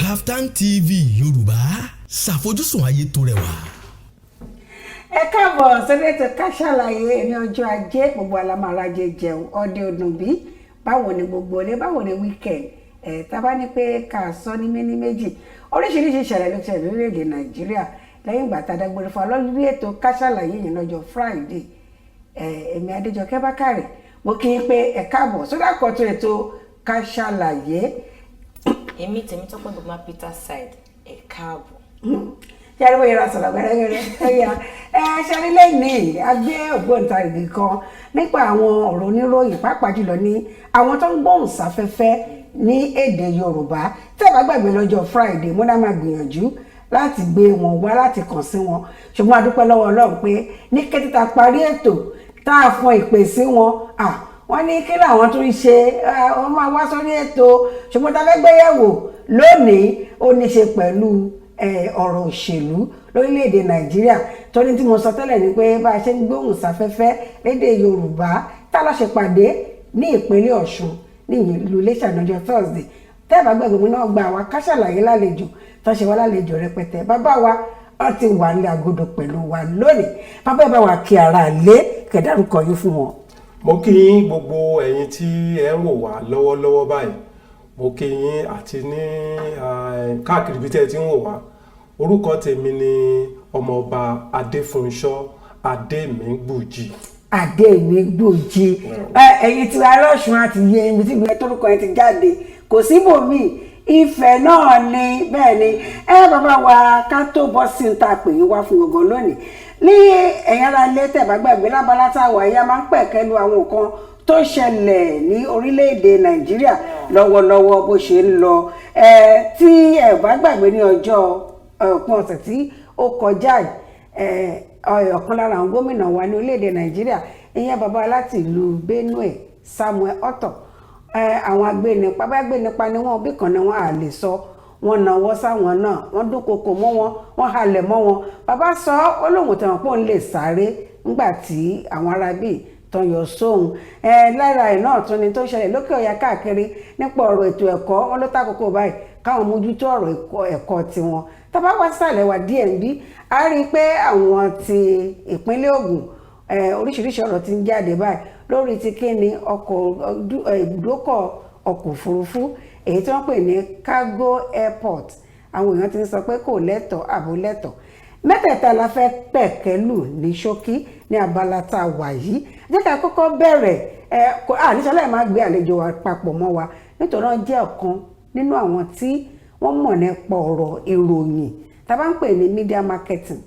Kaftan TV Yorùbá ṣàfojúsùn ayé tó rẹwà. Ẹ káàbọ̀ sórí ètò Ká Sálàyé ní ọjọ́ ajé gbogbo alámàrájẹ jẹun ọdẹ ọdún bí báwo ni gbogbo ilé báwo ni weekend tábà ní pé ká sọ ní méní méjì oríṣiríṣi ìṣẹ̀lẹ̀ ló ṣẹlẹ̀ lórílẹ̀‐èdè Nàìjíríà lẹ́yìn ìgbà tá a dágbére fún wa lórí ètò Ká Sálàyé yìí lọ́jọ́ Friday èmi Adéjọkẹ́ Bákàrè mo kí n pé ẹ káàbọ̀ sórí àkọ́tún ètò Ká Sálàyé. Èmi Tèmítọ́pẹ́ Bùnmá Peter side ẹ káàbọ̀. Yàrá bóyá ra sọ̀rọ̀ gbẹ́rẹ́gbẹ́rẹ́ ẹ̀yà ṣẹ́rí lẹ́yìn agbé ògbóǹtarìgì kan nípa àwọn ọ̀rọ̀ oníròyìn pàápàá jùlọ ní àwọn tó ń gbóhùn sáfẹ́fẹ́ ní èdè Yorùbá tẹ́ bá gbàgbé lọ́jọ́ Friday mo náà máa gbìyànjú láti gbé wọn wá láti kàn sí wọn ṣùgbọ́n a dúpẹ́ lọ́wọ́ Ọlọ́run pé ní kété tá a parí ètò tá a fọn ìpè sí wọn wọ́n ní kí làwọn tún ṣe wọ́n máa wá sórí ètò ṣùgbọ́n tá a fẹ́ gbéyẹ̀wò lónìí ó ní ṣe pẹ̀lú ọ̀rọ̀ òṣèlú lórílẹ̀‐èdè Nàìjíríà torí tí mo sọ tẹ́lẹ̀ ni pé bá a ṣe ń gbóhùn sáfẹ́fẹ́ lédè Yorùbá tá a lọ ṣe pàdé ní ìpínlẹ̀ Ọ̀ṣun ní ìlú Iléṣà lọ́jọ́ Thursday tẹ́ ẹ̀ bá gbàgbé mi náà gba àwa Ká Sálàyé lálejò tó ṣe wá lálejò rẹpẹtẹ bàbá wa wọ́n ti wà ní agodo pẹ̀lú wa lónìí bàbá ẹ̀ bá wa kí ara lé kẹ̀dárúkọ yín fún wọn. Mo kí yín gbogbo ẹ̀yin tí ẹ ń wò wá lọ́wọ́lọ́wọ́ báyìí mo kí yín àti ní káàkiri bí tẹ́ ẹ ti ń wò wá orúkọ tèmi ni ọmọọba Adéfúnṣọ́ Adémígbùjì. Adémígbùjì ẹ̀yin tí wàá lọ́sùn àti yẹ ibi tí ìgbẹ́ tórúkọ yẹn ti jáde kò síbòmí Ifẹ̀ náà ni bẹ́ẹ̀ ni bàbá wa ká tó bọ́ sí ní ta pè é wá fún gbogbo lónìí ní ẹ̀yìn ara ilé tẹ̀bá gbàgbé lábala táwa ẹ̀yà máa ń pẹ̀kẹ́ lu àwọn nǹkan tó ṣẹlẹ̀ ní orílẹ̀-èdè Nàìjíríà lọ́wọ́lọ́wọ́ bó ṣe ń lọ tí ẹ bá gbàgbé ní ọjọ́ òpin ọ̀sẹ̀ tí ó kọjá ọ̀kan lára àwọn gómìnà wa ní orílẹ̀-èdè Nàìjíríà ìyẹn bàbá láti ìlú Benue Samuel Ortom àwọn agbénipa ni wọ́n bí kan ni wọ́n á lè sọ wọ́n náwó sáwọn náà wọ́n dúnkokò mọ́ wọn wọ́n halẹ̀ mọ́ wọn bàbá sọ olóhùn tẹ̀wọ̀n pọ̀ ń lè sáré nígbà tí àwọn arábì tán yọ sóhun lára ẹ̀ náà tún ni tó ṣẹlẹ̀ lókè ọ̀yà káàkiri nípa ọ̀rọ̀ ètò ẹ̀kọ́ wọn ló tàkókò báyìí káwọn mójútó ọ̀rọ̀ ẹ̀kọ́ tiwọn tábà wá sàlẹ̀ wá díẹ̀ ń bí a rí i pé àwọn ti ìpínlẹ̀ Ògùn oríṣiríṣi ọ̀rọ̀ ti ń jáde báyìí lórí ti kíni ibùdókọ̀ ọkọ̀ òfurufú èyí tí wọ́n pè ní cargo airport àwọn èèyàn ti ń sọ pé kò lẹ́tọ̀ọ́ àbò lẹ́tọ̀ọ́ mẹ́tẹ̀ẹ̀ta la fẹ́ pẹ̀kẹ́lù ní ṣókí ní abala tá a wà yìí jẹ́ ká kọ́kọ́ bẹ̀rẹ̀ àníṣọ́lẹ̀ máa gbé àlejò wa papọ̀ mọ́ wa nítorí wọ́n jẹ́ ọ̀kan nínú àwọn tí wọ́n mọ̀ nípa ọ̀rọ̀ ìròyìn tá a bá ń pè ní media marketing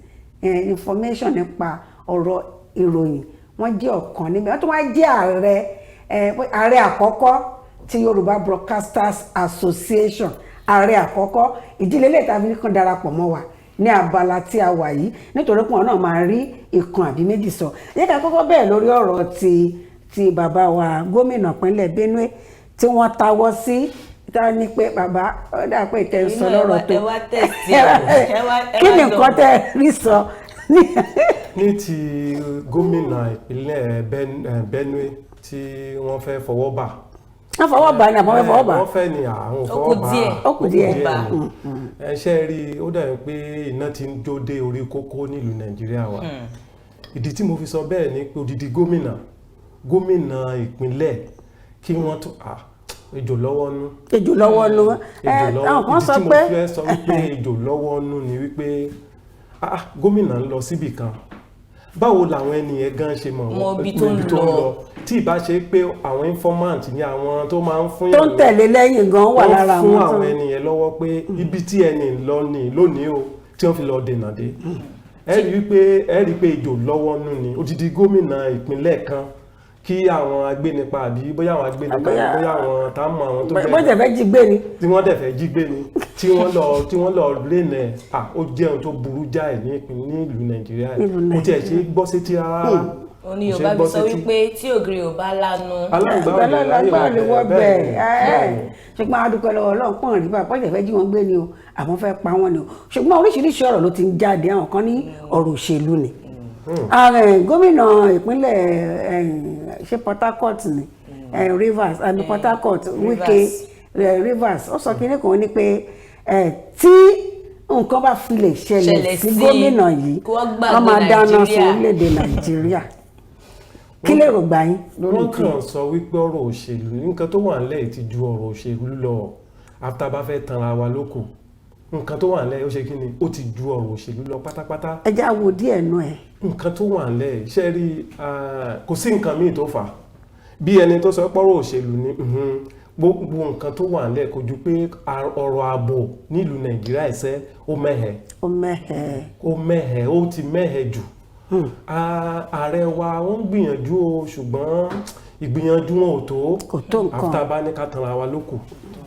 information nípa ọ̀rọ̀ ìròyìn wọ́n jẹ́ ọ̀kan níbẹ̀ wọ́n tún wá jẹ́ ààrẹ àkọ́kọ́ ti Yorùbá Broadcasters Association ààrẹ àkọ́kọ́ ìdílé lè tàbí kan darapọ̀ mọ́ wa ní abala tí a wà yìí nítorí pé wọn náà máa rí ìkan àbí méjì sọ yẹ ká kọ́kọ́ bẹ̀rẹ̀ lórí ọ̀rọ̀ ti bàbá wa gómìnà pínlẹ̀ Benue tí wọ́n tawọ́ sí tá ní pé bàbá ó dà pé tẹ́ ń sọ lọ́rọ̀ tó kí ni nǹkan tẹ́ rí sọ. Ní ti gómìnà ìpínlẹ̀ Benue tí wọ́n fẹ́ fọwọ́ bà wọ́n fọwọ́ bá ní àbọ̀wẹ́ fọwọ́ bá. wọ́n fẹ́ ní àwọn fọwọ́ bá ó kù díẹ̀ ẹṣẹ́ rí ó dàbí pé iná ti ń jó dé orí kókó nílùú Nàìjíríà wa ìdí tí mo fi sọ bẹ́ẹ̀ ni pé odidi gómìnà ìpínlẹ̀ kí wọ́n tó ejò lọ́wọ́ nú. ejò lọ́wọ́ nú àwọn kan sọ pé ìdí tí mo fẹ́ sọ wípé ejò lọ́wọ́ nú ni wípé gómìnà ń lọ síbì kan báwo làwọn ènìyàn gan ṣe mọ̀ ibi tó ń lọ tí ìbá ṣe pé àwọn informant ní àwọn tó máa ń fún tó ń tẹ̀lé lẹ́yìn gan wà lára wọn fún àwọn ènìyàn lọ́wọ́ pé ibi tí ẹni ń lọ ní lónìí o tí wọ́n fi lọ dènà dé ẹ rí i pé ejò lọ́wọ́ nú ni odidi gómìnà ìpínlẹ̀ kan kí àwọn agbénipa àbí bóyá àwọn agbénipa bóyá àwọn táwọn àwọn tó bẹ̀rẹ̀ wọ́n dẹ̀ fẹ́ jí gbé ni tí wọ́n dẹ̀ fẹ́ jí gbé ni tí wọ́n lọ lénà ó jẹ́ ohun tó burú jáì ní ìlú Nàìjíríà kò tiẹ̀ ṣe gbọ́ sétí rárá. Oní Yorùbá bí sọ wípé tí ògiri ò bá lanu alágbá lè wọ́ bẹ́ẹ̀ ṣùgbọ́n adúpẹ́ lọ́wọ́ Ọlọ́run pọ̀n rí bá pọ́jẹ̀ fẹ́ jí wọn gbé ni o àwọn fẹ́ pa wọn ni o ṣùgbọ́n oríṣiríṣi ọ̀rọ̀ ló ti ń jáde àwọn kan ní ọ̀rọ̀ òṣèlú ni gómìnà ìpínlẹ̀ ṣe Port Harcourt ni Rivers Port Harcourt Wike Rivers ó sọ kínní kan ní pé tí nǹkan bá fi lè ṣẹlẹ̀ sí gómìnà yìí wọ́n máa dáná sí orílẹ̀-èdè Nàìjíríà kí lè rò gbà yín lórí wọ́n kàn sọ wípé ọ̀rọ̀ òṣèlú nǹkan tó wà nílẹ̀ ti ju ọ̀rọ̀ òṣèlú lọ after bá fẹ́ tanra wa lóko nǹkan tó wà nílẹ̀ ó ṣe kí ni ó ti ju ọ̀rọ̀ òṣèlú lọ pátápátá. ẹ já wo díẹ̀ nú ẹ̀. nǹkan tó wà nílẹ̀ iṣẹ́ rí kò sí nǹkan míì tó fà bí ẹni tó sọ pọ́rọ̀ òṣèlú ni gbogbo nǹkan tó wà nílẹ̀ kò ju pé ọ̀rọ̀ ààbò nílùú Nàìjíríà ẹ̀sẹ̀ ó mẹ́hẹ̀ ó ti mẹ́hẹ̀ jù. Ààrẹ wa wọ́n gbìyànjú o ṣùgbọ́n ìgbìyànjú wọn ò tó nǹkan after bá ní ká tanra wa lóko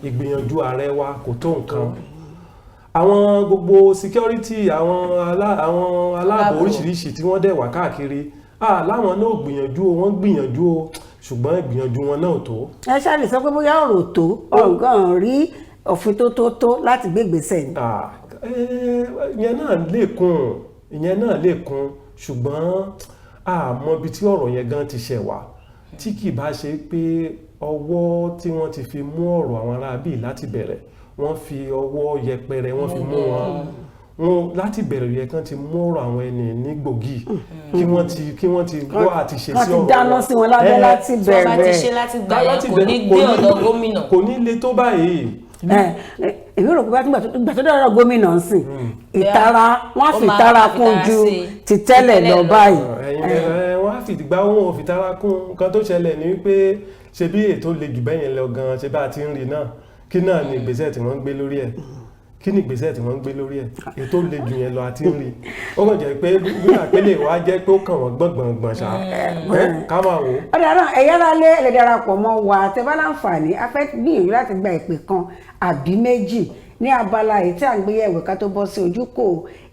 ìgbìyànjú ààrẹ wa kò tó nǹkan àwọn gbogbo security àwọn aláàbò oríṣiríṣi tí wọ́n dẹ̀ wà káàkiri láwọn náà gbìyànjú o wọ́n gbìyànjú o ṣùgbọ́n ìgbìyànjú wọn náà ò tó. ẹ ṣáàlì sọ pé bóyá ọ̀rọ̀ tó ọ̀gán rí òfin tó láti gbé ìgbésẹ̀ ni. ìyẹn náà lè kún ṣùgbọ́n àmọ́ ibi tí ọ̀rọ̀ yẹn gan ti ṣẹ̀ wá tí kì bá ṣe pé ọwọ́ tí wọ́n ti fi mú ọ̀rọ̀ àwọn ará bíi láti bẹ̀rẹ̀ wọ́n fi ọwọ́ yẹpẹrẹ wọ́n fi mú wọn láti bẹ̀rẹ̀ yẹ kán ti mú ọ̀rọ̀ àwọn ẹni ní gbòógì kí wọ́n ti gbọ́ àti ṣe sí ọ̀rọ̀ wọ́n ti dáná sí wọn lábẹ́ láti bẹ̀rẹ̀. tí wọ́n bá ti ṣe láti gbà yẹn kò ní dé ọ̀dọ̀ gómìnà. kò ní le tó báyìí. èmi rò pé gbà tó dára gómìnà ń sìn ìtara wọ́n fi ìtara kún ju ti tẹ́lẹ̀ lọ báyìí. wọ́n á fi ìgbà wọn ò fi ìtara kún nǹkan tó ṣẹlẹ̀ ní wípé ṣe bí ètò le jù bẹ́yẹn lọ gan ṣe bá a ti ń rí náà kí náà ni ìgbésẹ̀ tí wọ́n ń gbé lórí ẹ̀ ètò le jù yẹn lọ àti ń rí ó kàn jẹ́ pé bí àpẹẹlẹ wa jẹ́ pé ó kàn wọ́n gbọ̀ngbọ̀ngbọ̀n ṣá ká máa wò. ọ̀dà náà ẹ̀yà ara lé ẹ̀lẹ́ darapọ̀ mọ́ wa tẹ́bá láǹfààní a fẹ́ gbìyànjú láti gba ìpè kan àbí méjì ní abala èyí tí à ń gbé yẹ̀wò ká tó bọ́ sí ojúkò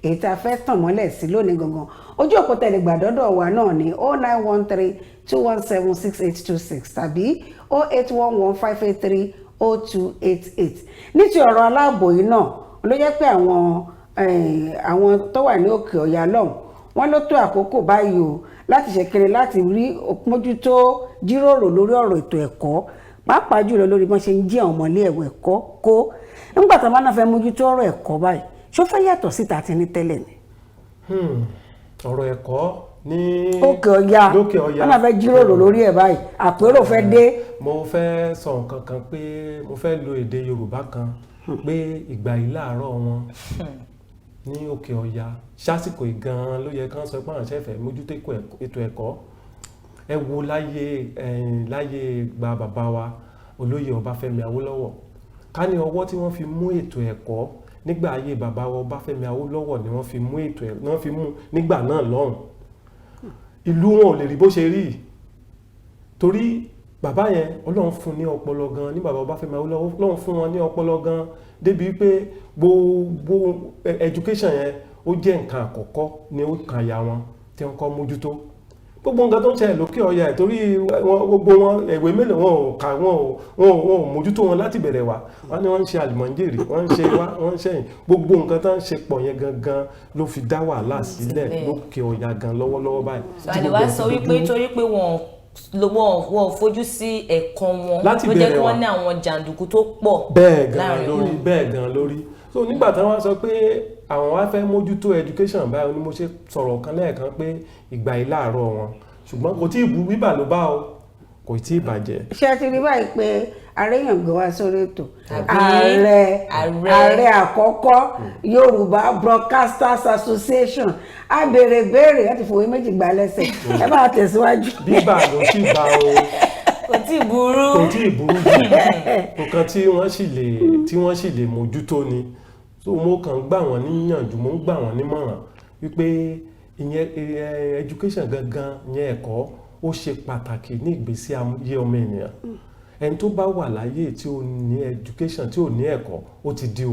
èyí tí a fẹ́ tàn mọ́lẹ̀ sí lónìí gangan ojú òpó tẹ̀lé gbàdọ́dọ̀ wa náà ní 0913-217-6826 tàbí 08115830288 ní ti ọ̀rọ̀ aláàbò yìí náà ló jẹ́ pé àwọn tó wà ní òkè ọ̀yà lọ́hùn wọ́n ló tó àkókò báyìí o láti ṣèkèrè láti rí mójútó jíròrò lórí ọ̀rọ̀ ètò ẹ̀kọ́ pàápàá jùlọ lórí bọ́n ṣe ń jí àwọn ọmọlé ẹ̀kọ́ kó nígbà tó máa ń fẹ́ mójútó ọ̀rọ̀ ẹ̀kọ́ báyìí ṣó fẹ́ yàtọ̀ síta ti ní tẹ́lẹ̀ ni. ọ̀rọ̀ ẹ̀kọ́ ní òkè ọ̀yà wọ́n máa fẹ́ jíròrò lórí ẹ̀ báyìí àpérò fẹ́ dé. mo fẹ́ sọ nǹkan kan pé mo fẹ́ lo èdè Yorùbá kan pé ìgbà yìí láàárọ̀ wọn ní òkè ọ̀yà sásìkò ìgan ló yẹ kán sọ pé àwọn ṣẹ̀fẹ̀ mójútó ètò ẹ̀kọ́ ẹ wo láyé gba bàbá wa olóyè Ọbáfẹ́mi Awólọ́wọ̀ ká ní ọwọ́ tí wọ́n fi mú ètò ẹ̀kọ́ nígbà ayé bàbá wa Ọbáfẹ́mi Awólọ́wọ̀ ni wọ́n fi mú nígbà náà lọ́hùn ìlú wọn ò lè rí bó ṣe rí torí bàbá yẹn Ọlọ́run fún ní ọpọlọ gan ní bàbá Ọbáfẹ́mi Awólọ́wọ̀ Ọlọ́run fún wọn ní ọpọlọ gan débi pé gbogbo education yẹn ó jẹ́ nǹkan àkọ́kọ́ ní ó kàn ya wọn tí wọ́n kọ́ mójútó gbogbo nǹkan tó ń ṣẹlẹ̀ lókè ọ̀yà ẹ̀ torí gbogbo wọn ìwé mélòó wọn ò kà wọn ò mójútó wọn láti bẹ̀rẹ̀ wá wọn ni wọ́n ń ṣe àlùmọ́ńjèrè wọ́n ń ṣe wá wọ́n ń ṣẹ̀yìn gbogbo nǹkan tó ń ṣe pọ̀ yẹn gangan ló fi dá wàhálà sílẹ̀ lókè ọ̀yà gan lọ́wọ́lọ́wọ́ báyìí. àdìwá sọ wípé torí pé wọn ò fojú sí ẹ̀kọ́ wọn ló jẹ́ kí wọ́n ní àwọn jàǹdùkú tó pọ̀ bẹ́ẹ̀ gan lórí so nígbà tí wọ́n sọ pé àwọn wá fẹ́ mójútó education báyìí ni mo ṣe sọ̀rọ̀ kan lẹ́ẹ̀kan pé ìgbà yìí láàárọ̀ wọn ṣùgbọ́n kò tí ì bu bíbà ló bá o kò tí ì bàjẹ́. ṣé ti rí báyìí pé aréyàngbé wá sórí ètò ààrẹ àkọ́kọ́ Yorùbá Broadcasters Association a béèrè láti fòwe méjì gbà lẹ́sẹ̀ ẹ bá tẹ̀síwájú. bíbà ló ti bá o kò tí ì burú nǹkan tí wọ́n sì lè mójútó ni so mo kàn gbà wọ́n níyànjú mo ń gbà wọ́n nímọ̀ràn wípé ìyẹn education gangan ìyẹn ẹ̀kọ́ ó ṣe pàtàkì ní ìgbésí ayé ọmọ ènìyàn ẹni tó bá wà láyé tí ó ní education tí ò ní ẹ̀kọ́ ó ti di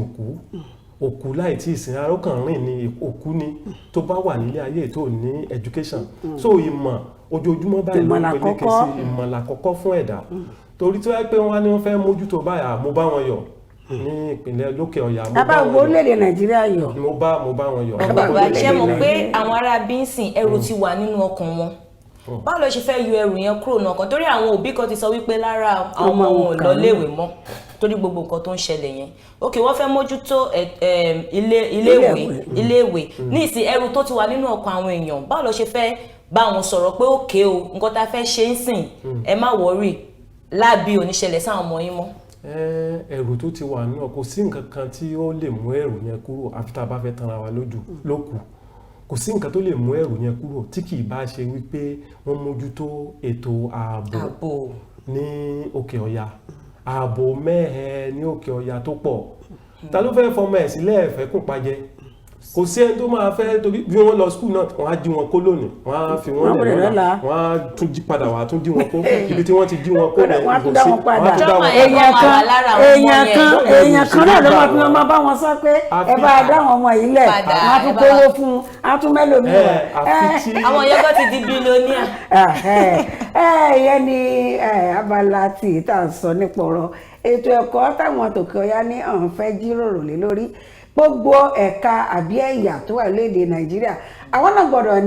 òkú láì tí ìsìn ara ó kàn rìn ní òkú ni tó bá wà nílé ayé tó ní education so ìmọ̀ ojoojúmọ́ báyìí ló ń peléke sí ìmọ̀lá kọ́kọ́ fún ẹ̀dá torí tí wọ́n pé wọ́n ní wọ́n fẹ́ mójútó báyà mo bá wọn yọ̀ ní ìpínlẹ̀ lókè ọ̀yà mo bá wọn yọ̀ orílẹ̀-èdè Nàìjíríà yọ̀ mo bá wọn yọ̀. bàbá ṣe mọ̀ pé àwọn ará bíńsìn ẹrù ti wà nínú ọkàn wọn báwo ló ṣe fẹ́ yọ ẹrù yẹn kúrò náà kan torí àwọn òbí kan ti sọ wípé lára àwọn ọmọ wọn ò lọ léèwé mọ́ torí gbogbo nǹkan tó ń ṣẹlẹ̀ yẹn ok wọ́n fẹ́ mójútó iléèwé ní ìsìn ẹrù tó ti wà nínú ọkàn àwọn èèyàn báwo ló ṣe fẹ́ bá wọn sọ̀rọ̀ pé òkè o nǹkan tá a fẹ́ ṣe ń sìn ẹ má wọ́rì láàbí oníṣẹ̀lẹ̀ sáwọn ọmọ yín mọ́. ẹrù tó ti wà náà kò sí nǹkan kan tí ó lè mú ẹrù yẹn kúrò àfi tá a bá fẹ́ tanra wa lókù kò sí nǹkan tó lè mú ẹrù yẹn kúrò tí kì í bá ṣe wípé wọ́n mójútó ètò ààbò ní Òkè Ọya ààbò mẹ́hẹ ní Òkè Ọya tó pọ̀ ta ló fẹ́ fọmọ ẹ̀ sílẹ̀ ẹ̀fẹ́ kùn pajẹ kò sí ẹni tó máa fẹ́ torí bí wọ́n lọ skul náà wọ́n á jí wọn kó lónìí wọ́n á fi wọ́n lẹ̀ lọ́la wọ́n á tún jí padà wá tún jí wọn kó ibi tí wọ́n ti jí wọn kó rẹ̀ wọ́n á tún dá wọn padà èèyàn kan náà ló máa fi wọn máa bá wọn sọ pé ẹ bá a dá wọn ọmọ yìí lẹ̀ wọ́n á tún kówó fún un á tún mẹ́lòmíì àwọn yẹn kò ti di bílíọ̀nìà. ìyẹn ni abala tí ìta sọ nípa ọ̀rọ̀ ètò ẹ̀kọ́ táwọn tòkè Ọya ní àwọn fẹ́ jíròrò lé lórí gbogbo ẹ̀ka àbí ẹ̀yà tó wà lóde Nàìjíríà àwọn náà gbọ́dọ̀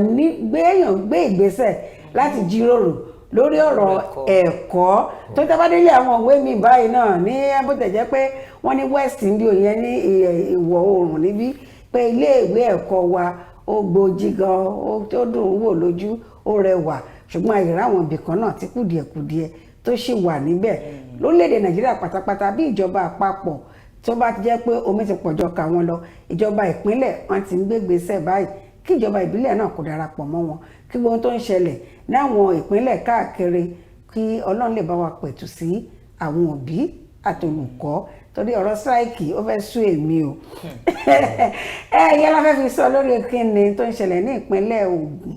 gbé ìgbésẹ̀ láti jíròrò lórí ọ̀rọ̀ ẹ̀kọ́ tó tábádélé àwọn òwe mi báyìí náà ní bó tẹ̀ jẹ́ pé wọ́n ní West India yẹn ní ìwọ̀ oòrùn níbí pé iléèwé ẹ̀kọ́ wa ó gbòjì gan ó dùn ún wò lójú ó rẹwà ṣùgbọ́n àyèrè àwọn ibìkan náà tí kùdìẹ̀kùdìẹ̀ tó ṣì wà níbẹ̀ lórílẹ̀‐èdè Nàìjíríà pátápátá bí ìjọba àpapọ̀ tó bá ti jẹ́ pé omi ti pọ̀jọ ká wọn lọ ìjọba ìpínlẹ̀ wọn ti ń gbégbèsè báyìí kí ìjọba ìbílẹ̀ náà kó darapọ̀ mọ́ wọn kí gbogbo tó ń ṣẹlẹ̀ ní àwọn ìpínlẹ̀ káàkiri kí Ọlọ́run lè bá wa pẹ̀tù sí àwọn òbí àtolùkọ́ torí ọ̀rọ̀ sáìkì ó fẹ́ sú èmi o yẹn la fẹ́ fi sọ lórí kíni tó ń ṣẹlẹ̀ ní ìpínlẹ̀ Ògùn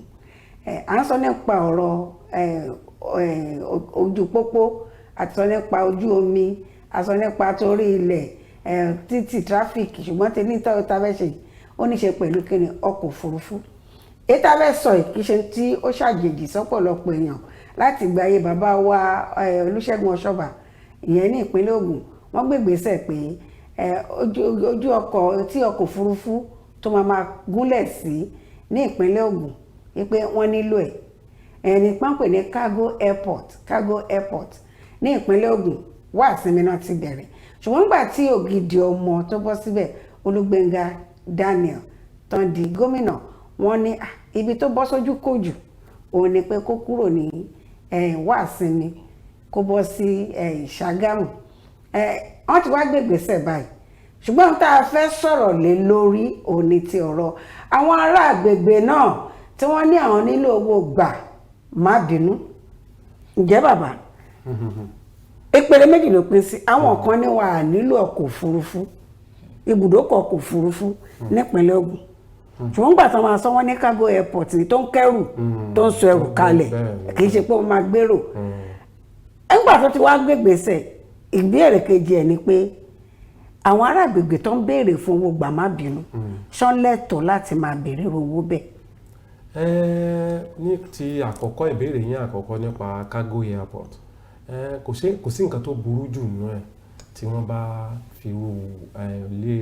à ń sọ nípa ọ̀rọ̀ ojú pópó àti sọ nípa ojú omi a sọ nípa torí ilẹ̀ títì tráfíkì ṣùgbọ́n tí ní tá fẹ́ ṣe ó ní ṣe pẹ̀lú kíni ọkọ̀ òfurufú èyí tá fẹ́ sọ ìkíṣe tí ó ṣàjèjì sọ́pọ̀lọpọ̀ èèyàn láti gba ayé bàbá wa Olúṣẹ́gun Ọ̀ṣọ́bà ìyẹn ní ìpínlẹ̀ Ògùn wọ́n gbé ìgbésẹ̀ pé ojú ọkọ̀ tí ọkọ̀ òfurufú tó máa gúnlẹ̀ sí ní ìpínlẹ̀ Ògùn wípé wọ́n nílò ẹni pọ́npẹ́ ní cargo airport ní ìpínlẹ̀ Ògùn wá ìsinmi náà ti bẹ̀rẹ̀ ṣùgbọ́n nígbà tí ògidì ọmọ tó bọ́ síbẹ̀ Olúgbénga Daniel tán di gómìnà wọ́n ní ibi tó bọ́ sójú kòjù òun ni pé kó kúrò ní wá ìsinmi kó bọ́ sí Ṣàgámù wọ́n ti wá gbègbèsẹ̀ báyìí ṣùgbọ́n tá a fẹ́ sọ̀rọ̀ lé lórí òní ti ọ̀rọ̀ àwọn ará àgbègbè náà tí wọ́n ní àwọn nílò owó gbà má bínú ǹjẹ́ bàbá ìpele méjì ló pín sí àwọn kan ní wà nílò ọkọ̀ òfurufú ibùdókọ̀ ọkọ̀ òfurufú nípínlẹ̀ Ògùn ṣùgbọ́n gbà tán máa sọ wọ́n ní cargo airport tó ń kẹ́rù tó ń sọ ẹrù kalẹ̀ kì í ṣe pé wọ́n máa gbèrò nígbà tó ti wá gbégbèsè ìbéèrè kejì ẹ̀ ni pé àwọn ará àgbègbè tó ń béèrè fún owó gbà má bínú ṣán lẹ́tọ̀ọ́ láti máa béèrè owó bẹ́ẹ̀. ní ti àkọ́kọ́ ìbéèrè yín àkọ́kọ́ nípa cargo airport kò sí nǹkan tó burú jù nínú ẹ̀ tí wọ́n bá fi lé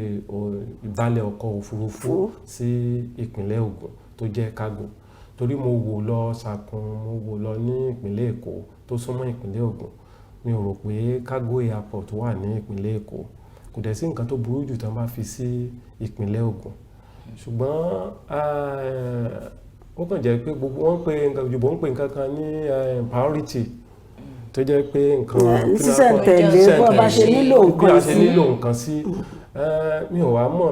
ìbálẹ̀ ọkọ̀ òfurufú sí ìpínlẹ̀ Ògùn tó jẹ́ cargo torí mo wò lọ Ṣàkún mo wò lọ ní ìpínlẹ̀ Èkó tó súnmọ́ ìpínlẹ̀ Ògùn mi ò rò pé cargo airport wà ní ìpínlẹ̀ Èkó kò dẹ̀ sí nǹkan tó burú jù tí wọ́n bá fi sí ìpínlẹ̀ Ògùn ṣùgbọ́n ó kàn jẹ́ pé gbogbo wọn pé nǹkan òyìnbó ń pè nǹkan kan ní priority tó jẹ́ pé nǹkan sísẹ̀ntẹ̀lé bó bá ṣe nílò nǹkan sí mi ò wá mọ̀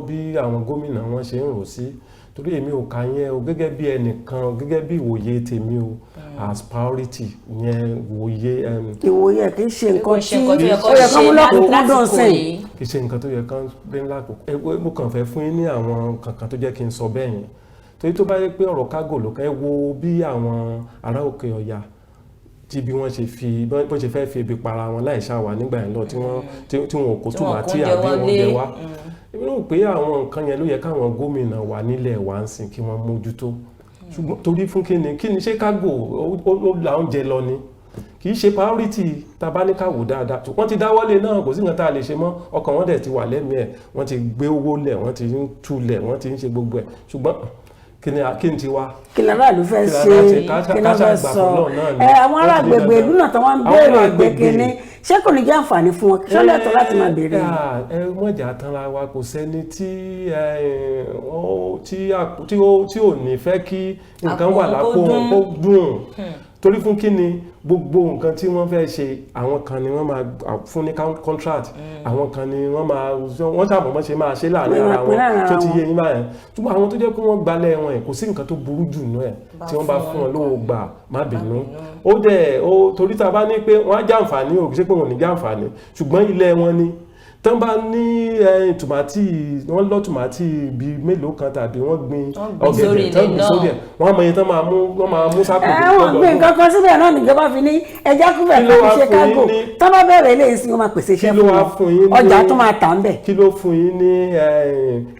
bí àwọn gómìnà wọn ṣe ń rò sí torí èmi ò kà yẹn o gẹ́gẹ́ bí ẹnìkan gẹ́gẹ́ bí ìwòye tèmi o as priority yẹn ìwòye kì í ṣe nǹkan tí ó yẹ kán mú lọ́kùnkúndùn sẹ́yìn kì í ṣe nǹkan tó yẹ kán gbé lákòókò mo kàn fẹ́ fún yín ní àwọn kankan tó jẹ́ kí n sọ bẹ́ẹ̀ yẹn torí tó bá yẹ pé ọ̀rọ̀ kágò ló ká ẹ wo bí àwọn ará Òkè Ọya tí bí wọ́n ṣe fẹ́ fi ebi para wọn láì ṣàwà nígbà yẹn lọ tí wọn kò tòmátì àbí oúnjẹ wá èmi rò pé àwọn nǹkan yẹn ló yẹ káwọn gómìnà wà nílẹ̀ wá ń sìn kí wọ́n mójútó ṣùgbọ́n torí fún kíni ṣé kágò ó la oúnjẹ lọ ni kì í ṣe priority tabaníkàwò dáadáa wọ́n ti dáwọ́lé náà kò sí nǹkan tá a lè ṣe mọ́ ọkàn wọn dẹ̀ ti wà lẹ́mìí ẹ̀ wọ́n ti gbé owó lẹ̀ wọ́n ti ń tulẹ̀ wọ́n ti ń ṣe gbogbo ẹ̀ ṣùgbọ́n kí ni ti wá. kí lára ló fẹ́ ṣe kí ló fẹ́ sọ àwọn ará agbègbè ìlú náà tó wọ́n ń béèrè pé kíní ṣé kò ní jẹ́ àǹfààní fún wọn ṣé ó lẹ́tọ̀ọ́ láti máa béèrè. ẹ mọ̀jà tanra wa kò sẹ́ni tí ò ní fẹ́ kí nǹkan wà lápò wọn kó dùn torí fún kí ni gbogbo nǹkan tí wọ́n fẹ́ ṣe àwọn kan ni wọ́n máa fún ní contract àwọn kan ni wọ́n ṣàbọ̀mọ́ ṣe máa ṣe láàrin ara wọn tó ti yé yín báyẹn ṣùgbọ́n àwọn tó jẹ́ pé wọ́n gbalẹ̀ wọn ẹ̀ kò sí nǹkan tó burú jù nú ẹ̀ tí wọ́n bá fún wọn lówó gbà má bínú ó dẹ̀ torí tá a bá ní pé wọ́n á jàǹfààní ò kì í ṣe pé wọ́n ò ní jàǹfààní ṣùgbọ́n ilẹ̀ wọn ni tán bá ní tòmátì wọ́n lọ tòmátì bíi mélòó kan tàbí wọ́n gbin ọ̀gẹ̀dẹ̀ tán gbìn sórí ẹ̀ wọ́n mọ iye tán máa mú sápò. wọ́n gbin nǹkan kan síbẹ̀ náà níjọba fi ní ẹja kúbẹ̀ kan ní Chicago tán bá bẹ̀rẹ̀ ilé ìsìn wọn máa pèsè iṣẹ́ fún wọn ọjà tó máa tà ń bẹ̀. kí ló fún yín ní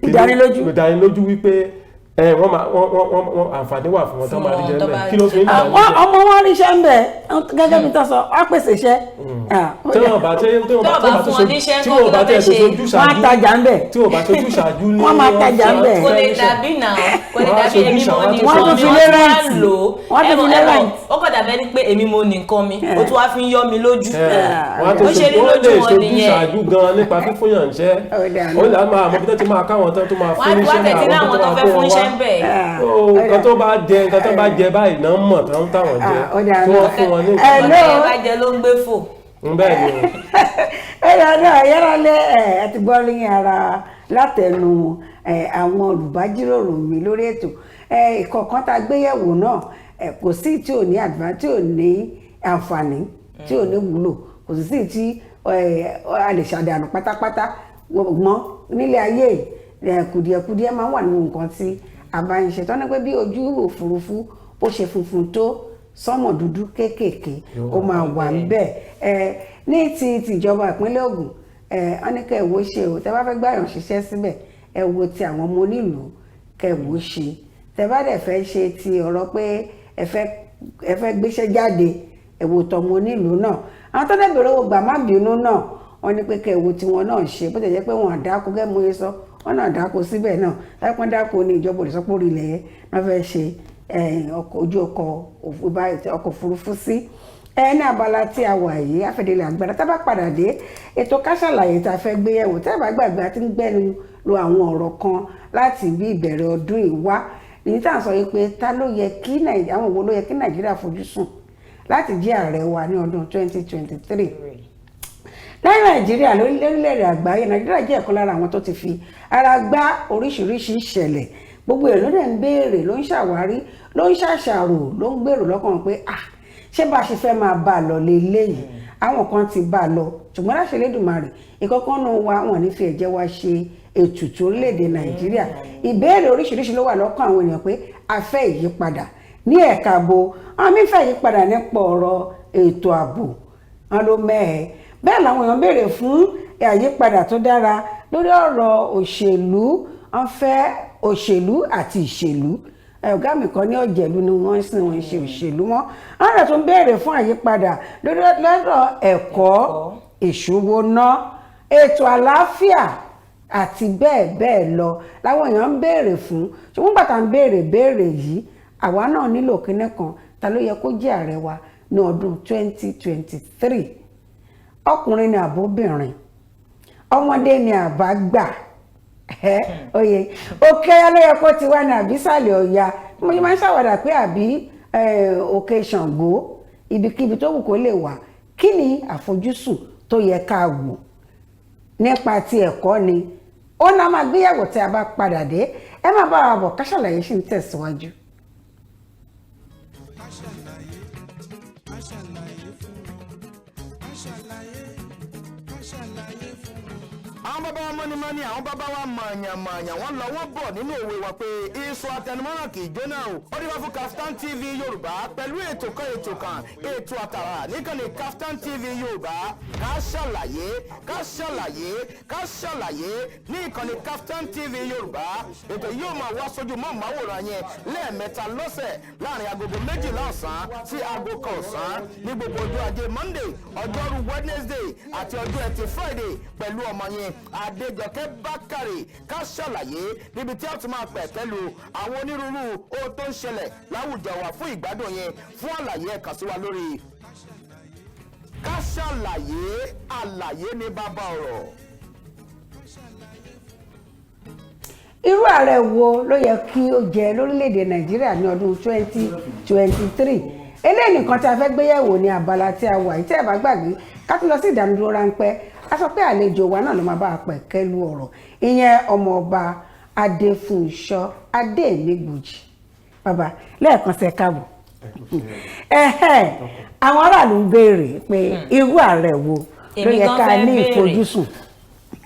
ìdánilójú wípé wọ́n àǹfààní wà fún wọn tán máa rí jẹ́ bẹ́ẹ̀ kí ló fi ń dà ní jẹ́. ọmọ wọn ríṣẹ́ ń bẹ̀ gẹ́gẹ́ bí tó sọ wọ́n pèsè iṣẹ́. tí wọ́n bá tẹ́ sojú ṣáájú wọ́n á tajà ń bẹ̀. tí wọ́n bá sojú ṣáájú ní wọ́n máa tajà ń bẹ̀. kò lè dàbí náà kò lè dàbí èmi mo ní wọ́n tún fi lé rẹ́ǹtì wọ́n tún fi lé rẹ́ǹtì ó kọ̀ dàbẹ́ ni pé èmi mo ní nǹkan mi ó tún wá fi ń yọ mi lójú ó ṣe rí lójú wọn nìyẹn. ṣáájú gan nípa fífún yàn jẹ́ ó lè máa mọ bí tó ti máa káwọn tán tó máa fún níṣẹ́ àwọn tó máa fún wọn nǹkan tó bá jẹ báyìí náà mọ̀ tán táwọn jẹ tí wọ́n fún wọn ní nǹkan tó bá jẹ ló ń gbé fò. bẹ́ẹ̀ ni náà yára lé ẹ ti gbọ́ ní ara látẹnu àwọn olùbájíròrò mi lórí ètò ìkọ̀ọ̀kan tá a gbéyẹ̀wò náà kò sí tí ò ní àdúrà tí ò ní àǹfààní tí ò ní wúlò kò sí tí a lè ṣàdànù pátápátá mọ́ nílé ayé kùdìẹ̀kùdìẹ̀ máa ń wà nínú nǹkan tí a bá ń ṣe tọ́ni pé bí ojú òfurufú ó ṣe funfun tó sọ́mọ̀ dúdú kéékèèké ó máa wà níbẹ̀ ní tìjọba ìpínlẹ̀ Ògùn wọ́n ní kẹ́ ẹ̀ wò ṣe o tẹ́ bá fẹ́ gbàyàn ṣiṣẹ́ síbẹ̀ ẹ wo ti àwọn ọmọ onílùú kẹ́ ẹ̀ wò ṣe tẹ́ bá dẹ̀ fẹ́ ṣe ti ọ̀rọ̀ pé ẹ fẹ́ gbéṣẹ́ jáde ẹ wo tọmọ onílùú náà àwọn tó dẹ̀ bẹ̀rẹ̀ owó gbà má bínú náà wọ́n ní pé kẹ́ ẹ̀ wo tiwọn náà ṣe bó tẹ̀ jẹ́ pé wọ́n àdáko gẹ́ mo yẹ sọ wọ́n náà dáko síbẹ̀ náà ẹ̀pọ́n dáko ní ìjọba òdìsọ́pọ̀ orílẹ̀ yẹn wọ́n fẹ́ ṣe ojú ọkọ̀ òfurufú sí ní abala tí a wà yìí àfẹ́délé àgbàdo tá bá padà dé ètò Ká Sálàyé tá a fẹ́ gbé yẹ̀wò tá a bá gbàgbé àti ń gbẹ́nu lo àwọn ọ̀rọ̀ kan láti bí ìbẹ̀rẹ̀ ọdún yìí wá nìyí tá à ń sọ yìí pé ta ló yẹ kí àwọn wo ló yẹ kí Nàìjíríà fojú sùn láti jẹ́ ààrẹ wa ní ọdún 2023 lẹ́yìn Nàìjíríà lórílẹ̀-èdè àgbáyé Nàìjíríà jẹ́ ẹ̀kọ́ lára àwọn tó ti fi ara gbá oríṣiríṣi ìṣẹ̀lẹ̀ gbogbo ẹ̀ ló dẹ̀ ń béèrè ló ń ṣàwárí ló ń ṣàṣàrò ló ń gbèrò lọ́kàn pé ṣé bá a ṣe fẹ́ máa bá a lọ léléyìí àwọn kan ti bá a lọ ṣùgbọ́n láṣẹ Elédùmarè ìkọ̀kan náà wà wọ́n ní fi ẹ̀jẹ̀ wa ṣe ètùtù orílẹ̀-èdè Nàìjíríà ìbéèrè oríṣiríṣi ló wà lọ́kàn àwọn èèyàn pé a fẹ́ ìyípadà ní ẹ̀ka bo àwọn mí fẹ́ ìyípadà nípa ọ̀rọ̀ ètò ààbò wọn ló mẹ́ẹ̀ẹ́ bẹ́ẹ̀ làwọn èèyàn béèrè fún àyípadà tó dára lórí ọ̀rọ̀ òṣèlú wọ́n fẹ́ òṣèlú àti ìṣèlú ọ̀gá mi kan ní ọ̀jẹ̀lú ni wọ́n sì wọ́n ṣe òṣèlú mọ́ wọ́n rẹ̀ tún béèrè fún àyípadà lórí ọ̀rọ̀ ẹ̀kọ́ ìṣúwóná ètò àlàáfíà àti bẹ́ẹ̀ bẹ́ẹ̀ lọ láwọn èèyàn ń béèrè fún ṣùgbọ́n bàtà ń béèrè yìí àwa náà nílò kinní kan ta ló yẹ kó jẹ́ ààrẹ wa ní ọdún 2023 ọkùnrin ni àbóbìnrin ọmọdé ni àbá gbà oyè òkè alóyè kó ti wá ní àbísàlẹ̀ ọ̀yà mo máa ń ṣàwàdà pé àbí òkè Ṣàngó ibikíbi tó wù kó lè wà kí ni àfojúsùn tó yẹ ká wò nípa ti ẹ̀kọ́ ni ó náà máa gbéyàwó tí a bá padà dé ẹ má bá wa bọ̀ Ká Sálàyé ṣì ń tẹ̀síwájú. àwọn bàbá wa mọ́nímọ́ní àwọn bàbá wa mààyàn wọ́n lọ wọ́n bọ̀ nínú òwe wa pé iṣu àtẹnumọ́ràn kì í jóná o ó dé wá fún Kaftan TV Yorùbá pẹ̀lú ètò àtàrà níkànnì Kaftan TV Yorùbá Ká Sálàyé ní ìkànnì Kaftan TV Yorùbá ètò yóò máa wá sójú mọ́ màwòrán yẹn lẹ́ẹ̀mẹ́ta lọ́sẹ̀ láàrin agogo 12 ọ̀sán sí aago 1 ọ̀sán ní gbogbo ọjọ́ ajé Monday ọjọ́rú Wednesday àti ọjọ́ ẹtì Friday pẹ̀lú ọmọ yẹn Adéjọkẹ́ Bákàrè ká ṣàlàyé níbi tí a tún máa pẹ̀ pẹ̀lú àwọn onírúurú ohun tó ń ṣẹlẹ̀ láwùjọ wa fún ìgbádùn yẹn. Fún àlàyé ẹ kàn sí wa lórí ká ṣàlàyé, àlàyé ní bàbá ọ̀rọ̀. Irú ààrẹ wo ló yẹ kí ó jẹ lórílẹ̀‐èdè Nàìjíríà ní ọdún 2023? Eléyìí nìkan tí a fẹ́ gbéyẹ̀wò ní abala tí a wà yìí. Tí ẹ bá gbàgbé ká tún lọ sí ìdánudúró ráńpẹ́, a sọ pé àlejò wa náà ló máa bá a pẹ̀ kẹ́lu ọ̀rọ̀, ìyẹn ọmọọba Adéfúnṣọ́ Adémígbòjì. Bàbá lẹ́ẹ̀kan sí ẹ káàbọ̀. Àwọn aráàlú ń béèrè pé irú ààrẹ wo ló yẹ ká ní ìfojúsùn.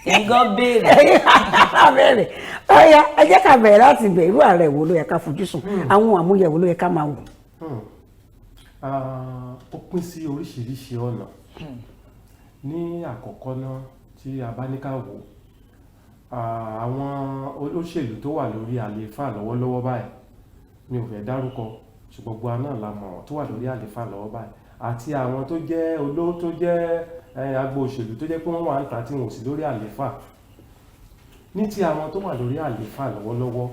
Èmi gan béèrè. Ọ̀yá ẹ jẹ́ ká bẹ̀rẹ̀ láti bẹ̀ irú ààrẹ wo ló yẹ ká fojúsùn, àwọn àmúyẹ̀wò ló yẹ ká máa wò. Ó pín sí oríṣiríṣi ọ̀nà. Ní àkọ́kọ́ náà tí a bá ní ká wò, àwọn olóṣèlú tó wà lórí àlééfà lọ́wọ́lọ́wọ́ báyìí, mi ò fẹ́ dárúkọ ṣùgbọ́n gbogbo àná la mọ̀ tó wà lórí àlééfà lọ́wọ́ báyìí, àti àwọn tó jẹ́ tó jẹ́ agbo òṣèlú tó jẹ́ pé wọ́n wà ń ta tí wọn ò sí lórí àlééfà. Ní ti àwọn tó wà lórí àlééfà lọ́wọ́lọ́wọ́,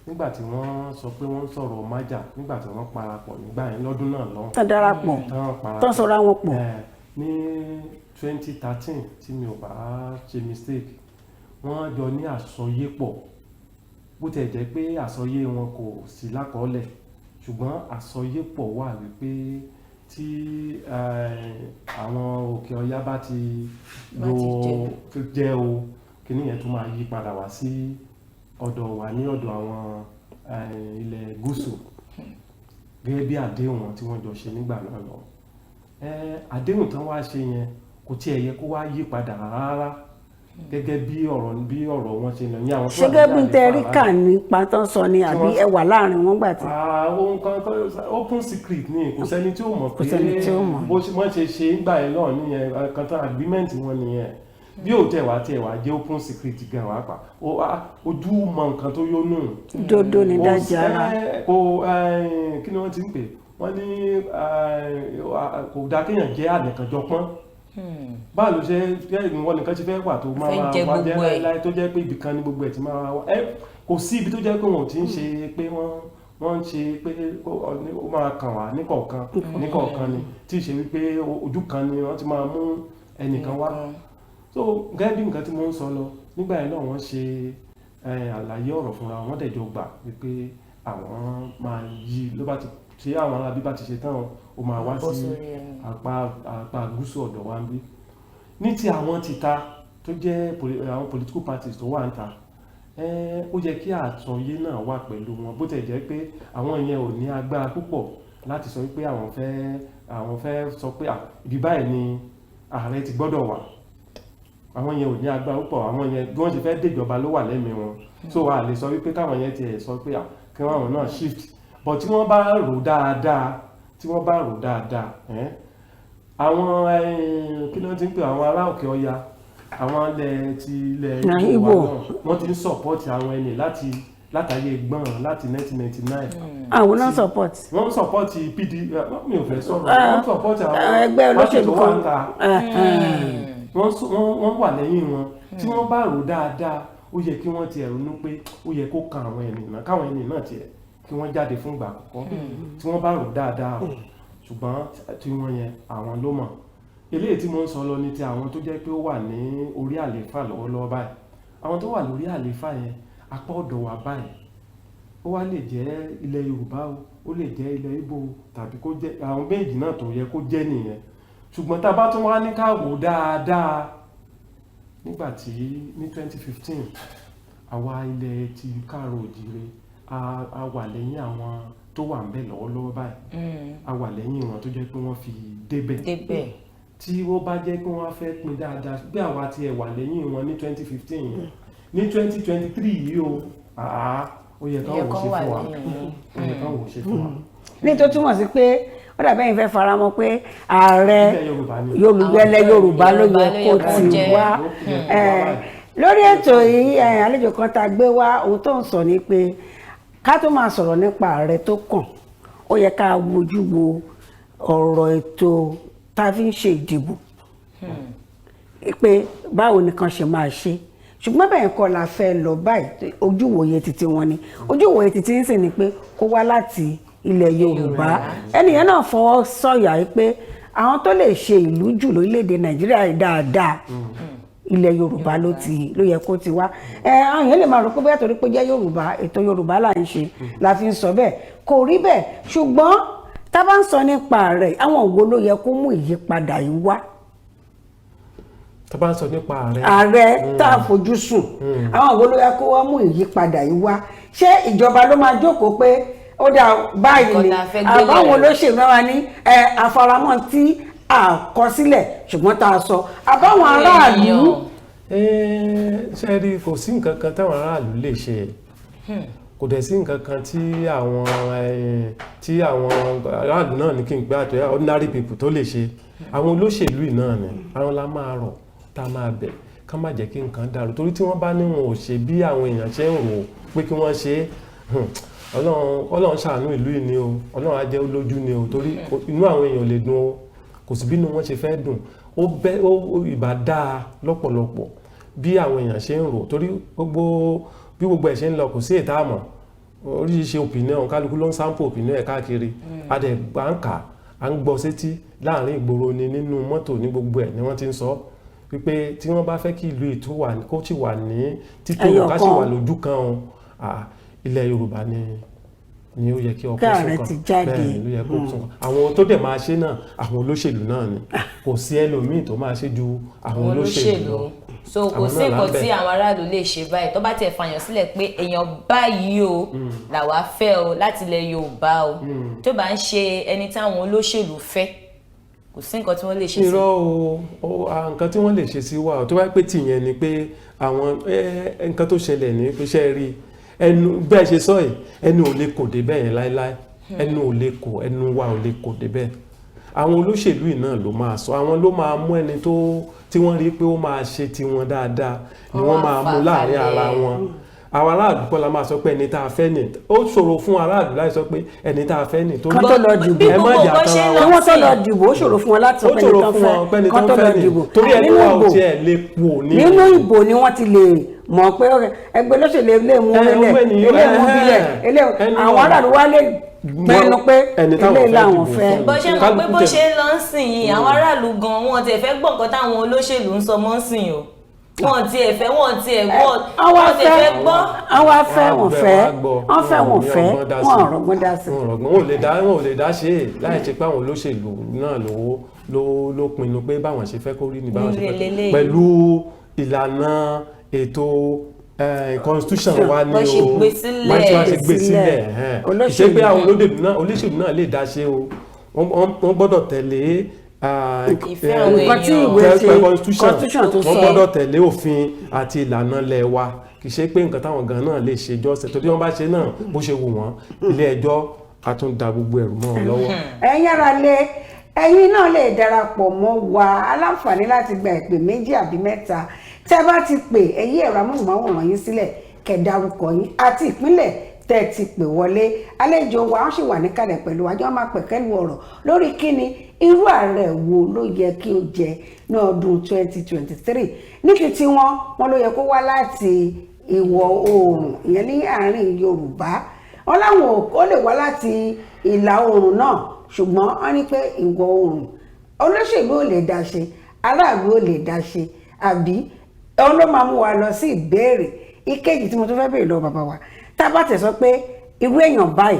nígbà tí wọ́n sọ pé wọ́n sọ̀rọ̀ májà, nígbà tí wọ́n parapọ̀ nígbà yẹn lọ́dún náà lọ́hùn. Tán darapọ̀, tán sọ̀rọ̀ àwọn pọ̀. Ní 2013 tí mi ò bá ṣe mistake, wọ́n jọ ní àsọyépọ̀, bó tẹ̀ jẹ́ pé àsọyé wọn kò sí lákọọ́lẹ̀, ṣùgbọ́n àsọyépọ̀ wà wípé tí àwọn òkè ọya bá ti jẹ́ o, kí ní yẹn tó máa yí padà wá sí ọ̀dọ̀ wa ní ọ̀dọ̀ àwọn ilẹ̀ gúúsù gẹ́gẹ́ bí àdéhùn tí wọ́n jọ ṣe nígbà náà lọ. Àdéhùn tán wá ṣe yẹn kò tiẹ̀ yẹ kó wá yí padà rárá gẹ́gẹ́ bí ọ̀rọ̀ wọn ṣe lọ ní àwọn tó wà ní àlefa. Ṣé gẹ́gẹ́ bí tẹ́ríkà ní pátán sọ ni àbí ẹ wà láàrin wọn gbà tí. Ohun kan open secret ni, kò sẹ́ni tí ó mọ̀ pé bó wọ́n ṣe ṣe ń gbà yẹn náà nìyẹn, kan tán agreement wọn nìyẹn. Bí ò tẹ̀ wá jẹ́ open secret gan wá pa ojú mọ nǹkan tó yónú. Dodo ni dájà ara. Kí ni wọ́n ti ń pè, wọ́n ní kò dá kéèyàn jẹ́ àlẹ̀kànjọpọ́n. Báwo ló ṣe ìwọ nìkan ti fẹ́ wà tó máa wá jẹ́ láíláí tó jẹ́ pé ibì kan ní gbogbo ẹ̀ ti máa wá. Kò sí ibi tó jẹ́ pé wọn ò ti ń ṣe pé wọ́n ń ṣe pé ó máa kàn wá níkọ̀ọ̀kan ni, tí ì ṣe wípé ojú kan ni wọ́n ti máa mú ẹnìkan wá. So gẹ́gẹ́ bí nǹkan tí mo ń sọ lọ, nígbà yẹn náà wọ́n ṣe àlàyé ọ̀rọ̀ fúnra wọn dẹ̀ jọ gbà wípé àwọn máa yí ló bá ti ṣe àwọn arábí bá ti ṣe tán ó máa wá sí apá gúúsù ọ̀dọ̀ wa ń bí. Ní ti àwọn tìta tó jẹ́ àwọn political parties tó wà ń ta, ó yẹ kí àsọyé náà wà pẹ̀lú wọn, bó tẹ̀ jẹ́ pé àwọn yẹn ò ní agbára púpọ̀ láti sọ wípé àwọn fẹ́ sọ pé ibi báyìí ni ààrẹ ti gbọ́dọ̀ wà. Àwọn yẹn ò ní agbára púpọ̀, àwọn yẹn bí wọ́n ṣe fẹ́ déjọba ló wà lẹ́mìí wọn. So a lè sọ wípé káwọn yẹn ti sọ pé kí wọ́n náà shift, but tí wọ́n bá rò dáadáa, àwọn kí ló ti ń pè àwọn ará òkè ọya, àwọn ilẹ̀ Ìgbò wọ́n ti ń support àwọn ẹni látàyè gbọ́n láti 1999. Àwọn náà support. Wọ́n support PDP, mi ò fẹ́ sọ̀rọ̀, wọ́n support àwọn ẹgbẹ́ olóṣèlú kan. Wọ́n wà lẹ́yìn wọn. Tí wọ́n bá rò dáadáa, ó yẹ kí wọ́n ti ronú pé ó yẹ kó kan àwọn ẹni náà, káwọn ẹni náà tiẹ̀ kí wọ́n jáde fún ìgbà àkọ́kọ́. Tí wọ́n bá rò dáadáa, ṣùgbọ́n tí wọ́n yẹn àwọn ló mọ̀. Eléyìí tí mo ń sọ lọ ní ti àwọn tó jẹ́ pé ó wà ní orí àlééfà lọ́wọ́lọ́wọ́ báyìí. Àwọn tó wà lórí àlééfà yẹn apá ọ̀dọ̀ wa báyìí, ó wá lè jẹ́ ilẹ̀ Yorùbá ó lè jẹ́ ilẹ̀ Ìgbò tàbí kó jẹ́ àwọn méjì náà tó yẹ kó jẹ́ nìyẹn. Ṣùgbọ́n tá a bá tún wá ní ká wò dáadáa, nígbà tí ní 2015 àwa ilẹ̀ ti káàrọ̀ òjìire a wà lẹ́yìn àwọn tó wà ń bẹ̀ lọ́wọ́lọ́wọ́ báyìí, a wà lẹ́yìn wọn tó jẹ́ pé wọ́n fi débẹ̀. Tí ó bá jẹ́ pé wọ́n fẹ́ pín dáadáa bí àwa ti ẹ̀ wà lẹ́yìn wọn ní 2015 yẹn, ní 2023 yìí ó yẹ káwọn ò ṣe fún wa, ó yẹ káwọn ò ṣe fún wa. Ní tó túmọ̀ sí pé ó dàbẹ́ yìí fẹ́ faramọ́ pé ààrẹ Yorùbá ló yẹ kó ti wá. Lórí ètò yìí àlejò kan tá a gbé wá, ohun tó ń sọ ni pé ká tó máa sọ̀rọ̀ nípa ààrẹ tó kàn, ó yẹ ká wojú wo ọ̀rọ̀ ètò tá a fi ń ṣe ìdìbò. pé báwo nìkan ṣe máa ṣe ṣùgbọ́n bẹ́ẹ̀ kọ́ la fẹ́ lọ báyìí ojúwòye títí wọn ni ojúwòye títí ń sìn ni pé kó wá láti ilẹ̀ Yorùbá ẹnìyẹn náà fọwọ́ sọ̀yà pé àwọn tó lè ṣe ìlú jù lórílẹ̀‐èdè Nàìjíríà dáadáa ilẹ̀ Yorùbá ló yẹ kó ti wá àwọn èèyàn lè máa rò pé bóyá torí pé jẹ́ Yorùbá ètò Yorùbá là ń ṣe la fi ń sọ bẹ́ẹ̀ kò rí bẹ́ẹ̀ ṣùgbọ́n tá a bá ń sọ nípa rẹ̀ àwọn wo ló yẹ kó mú ìyípadà yìí wá. tá a bá ń sọ nípa ààrẹ tá a fojú sùn àwọn wo ló yẹ kó wá mú ìyípadà yìí wá ṣé ìjọba ló máa jókòó pé ó dà báyìí ni àbáwọn olóṣèlú náà wà ní àfaramọ́ tí àkọsílẹ̀ ṣùgbọ́n tá a sọ àbáwọn aráàlú. ṣe rí kò sí nǹkan kan táwọn aráàlú lè ṣe kò dẹ̀ sí nǹkan kan tí àwọn aráàlú náà ní kí n gbé àtọ́ ordinary people tó lè ṣe àwọn olóṣèlú náà ni àwọn la máa rọ̀ tá a máa bẹ̀ ká má jẹ́ kí nǹkan dàrú torí tí wọ́n bá ní wọn ò ṣe bí àwọn èèyàn ṣe ń rò pé kí wọ́n ṣe Ọlọ́run ṣàánú ìlú yìí ni o Ọlọ́run á jẹ́ olójú ni o torí inú àwọn èèyàn lè dùn o kò sí bínú wọn ṣe fẹ́ dùn ó ìbá dáa lọ́pọ̀lọpọ̀ bí àwọn èèyàn ṣe ń rò torí bí gbogbo ẹ̀ ṣe ń lọ kò sí ètà àmọ́ oríṣiríṣi opinion kálukú ló ń sample opinion ẹ̀ káàkiri adẹ̀gbà ń kà á ń gbọ́ sétí láàrin ìgboro ni nínú mọ́tò ní gbogbo ẹ̀ ni wọ́n ti ń sọ wípé tí wọ́n bá fẹ́ kí ìlú ètò kó sì wà ní títò ká sì wà lójú kan o ilẹ̀ Yorùbá ni ó yẹ kí ọkọ̀ sọ́kàn bẹ́ẹ̀ ló yẹ kó sọ́kàn àwọn tó dẹ̀ máa ṣe náà àwọn olóṣèlú náà ni kò sí ẹlòmíì tó máa ṣe ju àwọn olóṣèlú lọ so kò sí nǹkan tí àwọn aráàlú lè ṣe báyìí tó bá tiẹ̀ fàyàn sílẹ̀ pé èèyàn báyìí o làwa fẹ́ o láti ilẹ̀ Yorùbá o tó bá ń ṣe ẹni táwọn olóṣèlú fẹ́ kò sí nǹkan tí wọ́n lè ṣe sí. irọ́ o nǹkan tí wọ́n lè ṣe sí wa tó bá pé tìyẹn ni pé àwọn nǹkan tó ṣẹlẹ̀ ní pé ṣe rí ẹnu bẹ́ẹ̀ ṣe sọ yìí ẹnu ò lè kò dé bẹ́ẹ̀ yẹn láéláé ẹnu ò lè kò ẹnu wa ò lè kò dé bẹ́ẹ̀ àwọn olóṣèlú yìí náà ló máa sọ àwọn ló máa mú ẹni tí wọ́n rí pé ó máa ṣe tiwọn dáadáa ni wọ́n máa mú láàrin ara wọn àwọn aráàlú kọ́ la máa sọ pé ẹni tá a fẹ́ nì ó ṣòro fún aráàlú láti sọ pé ẹni tá a fẹ́ nì torí tó lọ dìbò ẹ má jà tara wọn kí wọ́n tó lọ dìbò ó ṣòro fún wọn láti sọ pé ẹni tó fẹ́ dìbò torí ẹni wa ò tiẹ̀ lè pò nínú ìbò ni wọ́n ti lè mọ̀ pé ẹgbẹ́ olóṣèlú ilé mú ilé àwọn aráàlú wa lè gbẹnu pé ilé làwọn fẹ́. bó ṣe mọ̀ pé bó ṣe ń lọ sìn yìí àwọn aráàlú gan wọn tiẹ̀ fẹ́ gbọ́ nǹkan táwọn olóṣèlú ń sọ mọ́ sìn o wọn tiẹ̀ fẹ́ wọn tiẹ̀ gbọ́ wọn tiẹ̀ fẹ́ gbọ́. àwọn afẹ́ wọn fẹ́ wọn ọ̀rọ̀gbọ́n dá sí. wọn ò lè dá ṣe é láì ṣe pé àwọn olóṣèlú náà ló pinnu pé báwọn ṣe fẹ́ kó rí ni báwọn ṣe fẹ́ pẹ̀lú ìlànà ètò constitution wa ni o wọ́n ṣe gbé sílẹ̀ ìṣe pé àwọn olóṣèlú náà lè dá ṣe o wọ́n gbọ́dọ̀ tẹ̀lé constitution tó sọ wọ́n gbọ́dọ̀ tẹ̀lé òfin àti ìlànà ilẹ̀ wa kì í ṣe pé nǹkan táwọn gan náà lè ṣe jọ́sẹ̀ torí wọ́n bá ṣe náà bó ṣe wù wọ́n ilé ẹjọ́ a tún da gbogbo ẹ̀rù mọ́ wọn lọ́wọ́. ẹ̀yin ará lé ẹ̀yin náà lè darapọ̀ mọ́ wa aláǹfààní láti gba ìpè 2 àbí 3 tẹ́ bá ti pè ẹ̀yí ẹ̀rọ amóhùnmáwòrán yín sílẹ̀ kẹ́ dárúkọ yín àti ìpínlẹ̀ tẹ́ ti pè wọlé àlejò wa wọ́n sì wà níkàlẹ̀ pẹ̀lú wájú wọn máa pẹ̀kẹ́lu ọ̀rọ̀ lórí kíni irú ààrẹ wo ló yẹ kí ó jẹ ní ọdún 2023 níbi tí wọ́n ló yẹ kó wá láti ìwọ̀ oòrùn ìyẹn ní àárín Yorùbá wọn láwọn ó lè wá láti ìlà oòrùn náà ṣùgbọ́n wọ́n ní pé ìwọ̀ oòrùn olóṣèlú ò lè dá ṣe aráàlú ò lè dá ṣe àbí òun ló máa mú wa lọ sí ìbéèrè ìkejì tí mo tún fẹ́ béèrè lọ bàbá wa tá a bá tẹ̀ sọ pé irú èèyàn báyìí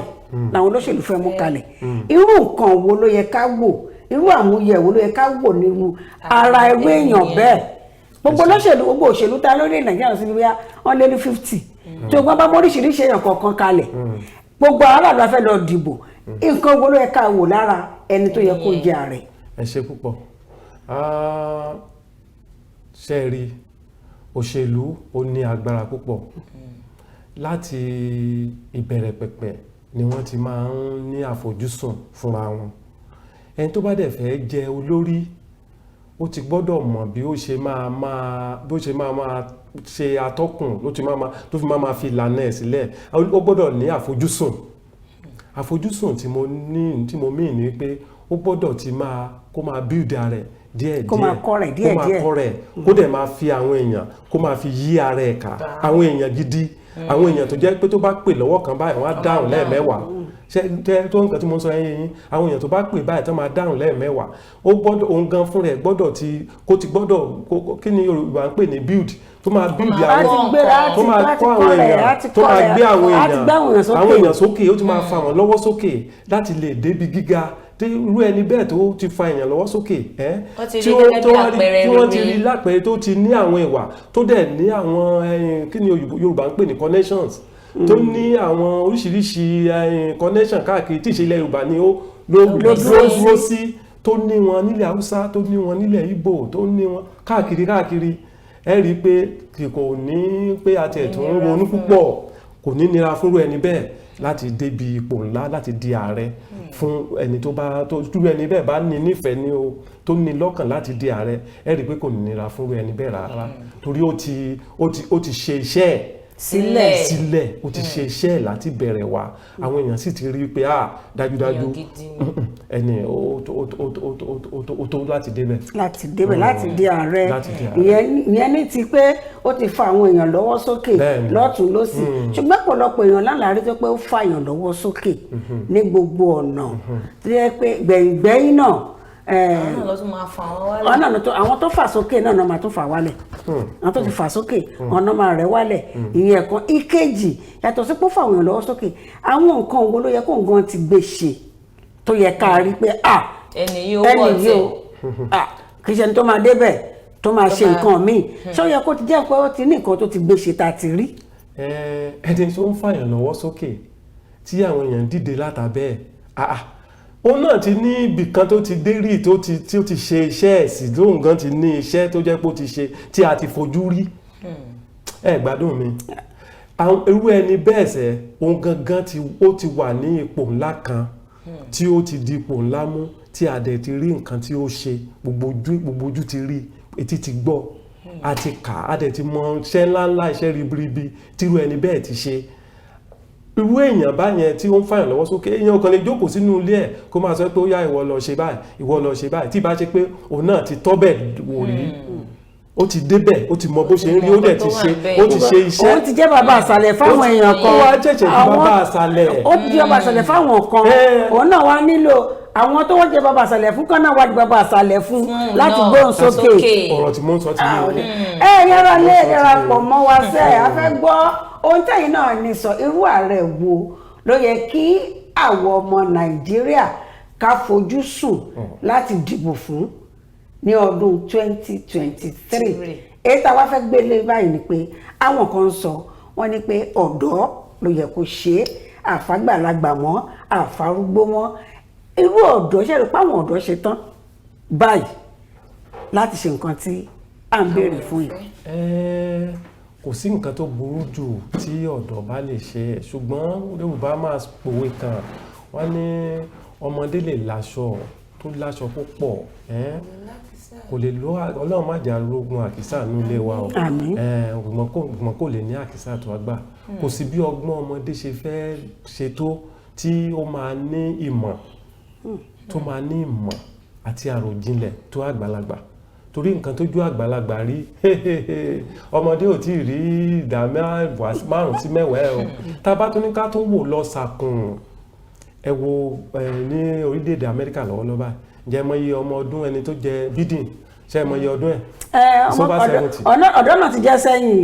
làwọn olóṣèlú fẹ́ mú kalẹ̀ irú nǹkan wo ló yẹ ká wò irú àmúyẹ wo ló yẹ ká wò nínú ara irú èèyàn bẹ́ẹ̀ gbogbo olóṣèlú gbogbo òṣèlú ta lórí Nàìjíríà sí bíi wọ́n lé ní 50 tí wọ́n bá móríṣiríṣi èèyàn kọ̀ọ̀kan kalẹ̀ gbogbo aráàlú afẹ́ lọ dìbò nǹkan wo ló yẹ ká wò lára ẹni tó yẹ kó jẹ ààrẹ. ẹ ṣe púpọ̀ ṣe rí òṣèlú ó ní agbára púpọ̀ láti ìbẹ̀rẹ̀ pẹ̀pẹ̀ ni wọ́n ti máa ń ní àfojúsùn fúnra wọn ẹni tó bá dẹ̀ fẹ́ jẹ olórí ó ti gbọ́dọ̀ mọ̀ bí ó ṣe máa ṣe atọ́kùn tó fi máa fi ìlànà ẹ̀ sílẹ̀ ó gbọ́dọ̀ ní àfojúsùn tí mo mí ní pé ó gbọ́dọ̀ ti kó máa build rẹ̀ díẹ̀díẹ̀ kó máa kọ́ rẹ̀ díẹ̀díẹ̀ kó dẹ̀ máa fi àwọn èèyàn kó máa fi yí ara ẹ̀ ká àwọn èèyàn gidi àwọn èèyàn tó jẹ́ pé tó bá pè lọ́wọ́ kan báyìí wọ́n á dáhùn lẹ́ẹ̀mẹ́wàá ṣe tó nǹkan tí mo sọ yín àwọn èèyàn tó bá pè báyìí tó máa dáhùn lẹ́ẹ̀mẹ́wàá ó gbọ́dọ̀ òun gan fún rẹ̀ gbọ́dọ̀ ti gbọ́dọ̀ kí ni Yorùbá ń pè ní build tó máa build àwọn tó máa kọ́ àwọn èèyàn tó máa gbé àwọn èèyàn sókè ó ti máa fa àwọn lọ́wọ́ sókè láti lè débi gíga tí irú ẹni bẹ́ẹ̀ tó ti fa èèyàn lọ́wọ́ sókè tí wọ́n ti rí lápẹẹrẹ tó ti ní àwọn ìwà tó dẹ̀ ní àwọn kí ni Yorùbá ń pè ní connections tó ní àwọn oríṣiríṣi connection káàkiri tí ìṣẹ̀lẹ̀ Yorùbá ni ó dúró sí tó ní wọn nílẹ̀ Haúsá tó ní wọn nílẹ̀ Ìgbò tó ní wọn káàkiri ẹ rí i pé kò ní pé àti ẹ̀tún ń ronú púpọ̀ kò ní nira fúnrú ẹni bẹ́ẹ̀ láti débi ipò ńlá láti di ààrẹ fún ẹni tó dúró ẹni bẹ́ẹ̀ bá ní nífẹ̀ẹ́ ní o tó ní lọ́kàn láti di ààrẹ ẹ rí i pé kò ní nira fúnrú ẹni bẹ́ẹ̀ rárá torí ó ti ṣe iṣẹ́ ẹ̀ sílẹ̀ ó ti ṣe iṣẹ́ ẹ̀ láti bẹ̀rẹ̀ wá àwọn èèyàn sì ti rí i pé dájúdájú ẹni ó tó láti débẹ̀ láti di ààrẹ ìyẹn ní ti pé ó ti fa àwọn èèyàn lọ́wọ́ sókè lọ́tún lọ́sì ṣùgbọ́n ọ̀pọ̀lọpọ̀ èèyàn lálàárí tó pé ó fa èèyàn lọ́wọ́ sókè ní gbogbo ọ̀nà tó yẹ pé gbẹ̀yìngbẹ̀yìn náà àwọn tó fà sókè náà máa tún fà wálẹ̀ àwọn tó ti fà sókè ọ̀nà máa rẹ̀ wálẹ̀ ìyẹn kan ìkejì yàtọ̀ sí pé ó fà àwọn èèyàn lọ́wọ́ sókè àwọn nǹkan wo ló yẹ kó nǹkan ti gbé ṣe tó yẹ ká rí pé ẹni yìí kì í ṣe ní tó máa débẹ̀ tó máa ṣe nǹkan míì ṣé ó yẹ kó ti jẹ́ pé ó ti ní nǹkan tó ti gbé ṣe tá a ti rí. ẹni tó ń fàyàn lọ́wọ́ sókè tí àwọn èèyàn dìde látàbẹ́ òun náà ti ní ibì kan tó ti dé rí tí ó ti ṣe iṣẹ́ ẹ̀sìn lóun gan ti ní iṣẹ́ tó jẹ́ pé ó ti ṣe tí a ti fojú rí gbádùn mi irú ẹni bẹ́ẹ̀ sẹ́ òun gangan ó ti wà ní ipò ńlá kan tí ó ti di ipò ńlá mú tí a dẹ̀ ti rí nǹkan tí ó ṣe gbogbo ojú ti rí etí ti gbọ́ a ti kà á dẹ̀ ti mọ iṣẹ́ ńláńlá iṣẹ́ ribiribi tírú ẹni bẹ́ẹ̀ ti ṣe irú èèyàn báyẹn tí ó ń fàyàn lọ́wọ́ sókè èèyàn kan lè jókòó sínú ilé ẹ̀ kó máa sọ pé ó yá ìwọ lọ ṣe báyìí tí bá ṣe pé òun náà ti tọ́bẹ̀ wò rí ó ti débẹ̀ ó ti mọ bó ṣe ń rí ó dẹ̀ ti ṣe iṣẹ́. ó ti jẹ́ bàbá àṣàlẹ̀ fáwọn èèyàn kan ó wá jẹ̀jẹ̀ di bàbá àṣàlẹ̀. ó ti jẹ́ bàbá àṣàlẹ̀ fáwọn kan òun náà wá nílò àwọn tó wọ́n jẹ́ bàbá àṣàlẹ̀ fún kan náà wá di bàbá àṣàlẹ̀ fún láti gbóhùn sókè. ọ̀rọ̀ tí mo ń sọ ti yé yára lé darapọ̀ mọ́ wa sẹ́ a fẹ́ gbọ́ ohun tẹ̀yin náà ní sọ irú ààrẹ wo ló yẹ kí àwọn ọmọ Nàìjíríà ká fojú sùn láti dìbò fún ní ọdún 2023 èyí tá a wá fẹ́ gbélé báyìí ni pé àwọn kan sọ wọ́n ní pé ọ̀dọ́ ló yẹ kó ṣe àfàgbàlagbà mọ́ àfàrúgbó mọ́ irú ọ̀dọ́ ṣe rí páwọn ọ̀dọ́ ṣe tán báyìí láti ṣe nǹkan tí à ń béèrè fún yìí. kò sí nǹkan tó burú jù tí ọ̀dọ́ bá lè ṣe ṣùgbọ́n Yorùbá máa pòwe kan wọ́n ní ọmọdé lè láṣọ tó láṣọ púpọ̀ kò lè lo Ọlọ́run má jà rogun àkísà ní ilé wa o ṣùgbọ́n kò lè ní àkísà tó àgbà kò sí bí ọgbọ́n ọmọdé ṣe fẹ́ ṣe tó tí ó máa ní ìmọ̀ àti àròjinlẹ̀ tó àgbàlagbà torí nǹkan tójú àgbàlagbà rí ọmọdé ò tí ì rí ìdá 5 sí 10 o tá bá tún ní ká tún wò lọ sàkùn ẹ wo ní orílẹ̀-èdè Amẹ́ríkà lọ́wọ́lọ́wọ́ báyìí ǹjẹ́ mọ iye ọmọ ọdún ẹni tó jẹ Biden ṣe mọ iye ọdún ẹ̀ ọ̀dọ́ náà ti jẹ́ sẹ́yìn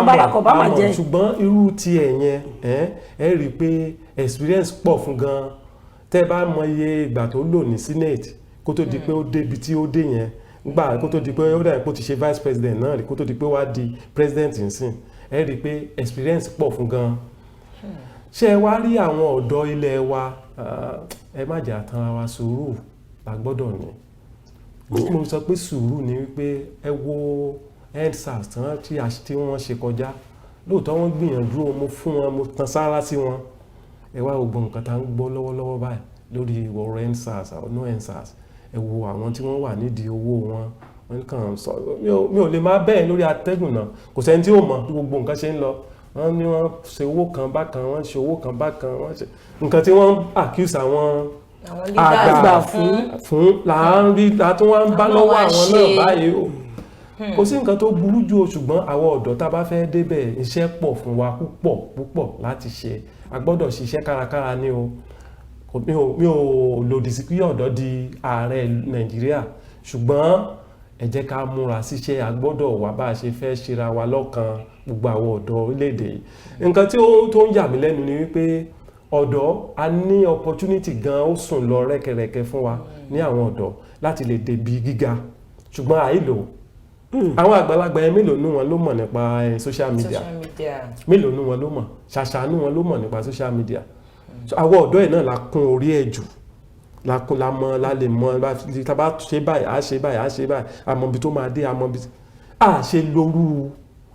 Barack Obama jẹ́ ṣùgbọ́n irú ti ẹ̀yẹn ẹ rí i pé experience pọ̀ fún gan tẹ́ bá mọ iye ìgbà tó lò ní Senate kó tó di pé ó débi tí ó dé yẹn gbà kó tó di pé ó dà kó ti ṣe vice president náà rí kó tó di pé wá di president nsìn ẹ rí i pé experience pọ̀ fún gan ṣé ẹ wá rí àwọn ọ̀dọ́ ilẹ̀ wa ẹ má jà tanra wa sùúrù la gbọ́dọ̀ ní mo sọ pé sùúrù ni wípé ẹ wo EndSARS tí wọ́n ṣe kọjá lóòótọ́ wọ́n gbìyànjú mo fún wọn mo tan sára sí wọn ẹ wá gbogbo nǹkan tá ń gbọ́ lọ́wọ́lọ́wọ́ báyìí lórí ọ̀rọ̀ EndSARS no EndSARS ẹ wo àwọn tí wọ́n wà nídìí owó wọn kàn sọ mi ò lè má bẹ́ẹ̀ lórí atẹ́gùn náà kò sẹ́ni tí ó mọ̀ bí gbogbo nǹkan ṣe ń lọ wọ́n ní wọ́n ṣe owó kan bákan wọ́n ṣe owó kan bákan wọ́n ṣe nǹkan tí wọ́n accuse àwọn àgbà fún là tún wá ń bá lọ́wọ́ àwọn náà báyìí o kò sí nǹkan tó burú jù o ṣùgbọ́n àwọn ọ̀dọ́ tá a bá fẹ́ débẹ̀ iṣẹ́ pọ̀ fún wa púpọ̀ láti ṣe a gbọ́dọ̀ ṣiṣẹ́ kárakára ní o mi ò lòdì sí kí ọ̀dọ́ di ààrẹ Nàìjíríà ṣùgbọ́n ẹ jẹ́ ká múra síṣẹ́ a gbọ́dọ̀ wá bá a ṣe fẹ́ ṣera wa lọ́kàn gbogbo àwọn ọ̀dọ́ orílẹ̀-èdè yìí nǹkan tí ó ń yà mí lẹ́nu ni wípé ọ̀dọ́ a ní opportunity gan ó sùn lọ rẹ́kẹrẹ́kẹ́ fún wa ní àwọn ọ̀dọ́ láti lè débi gíga ṣùgbọ́n àìlò àwọn àgbàlagbà yẹn mélòó nú wọn ló mọ̀ nípa social media mélòó nú wọn ló mọ̀ ṣàṣàánú wọn ló mọ̀ nípa social media àwọn ọ̀dọ́ ẹ̀ náà la kún orí ẹ̀ jù la kún la mọ̀ la lè mọ̀ tá bá ṣe báyìí á ṣe báyìí á ṣe báyìí àmọ́ bí tó máa dé àmọ́ bí a ṣe lórú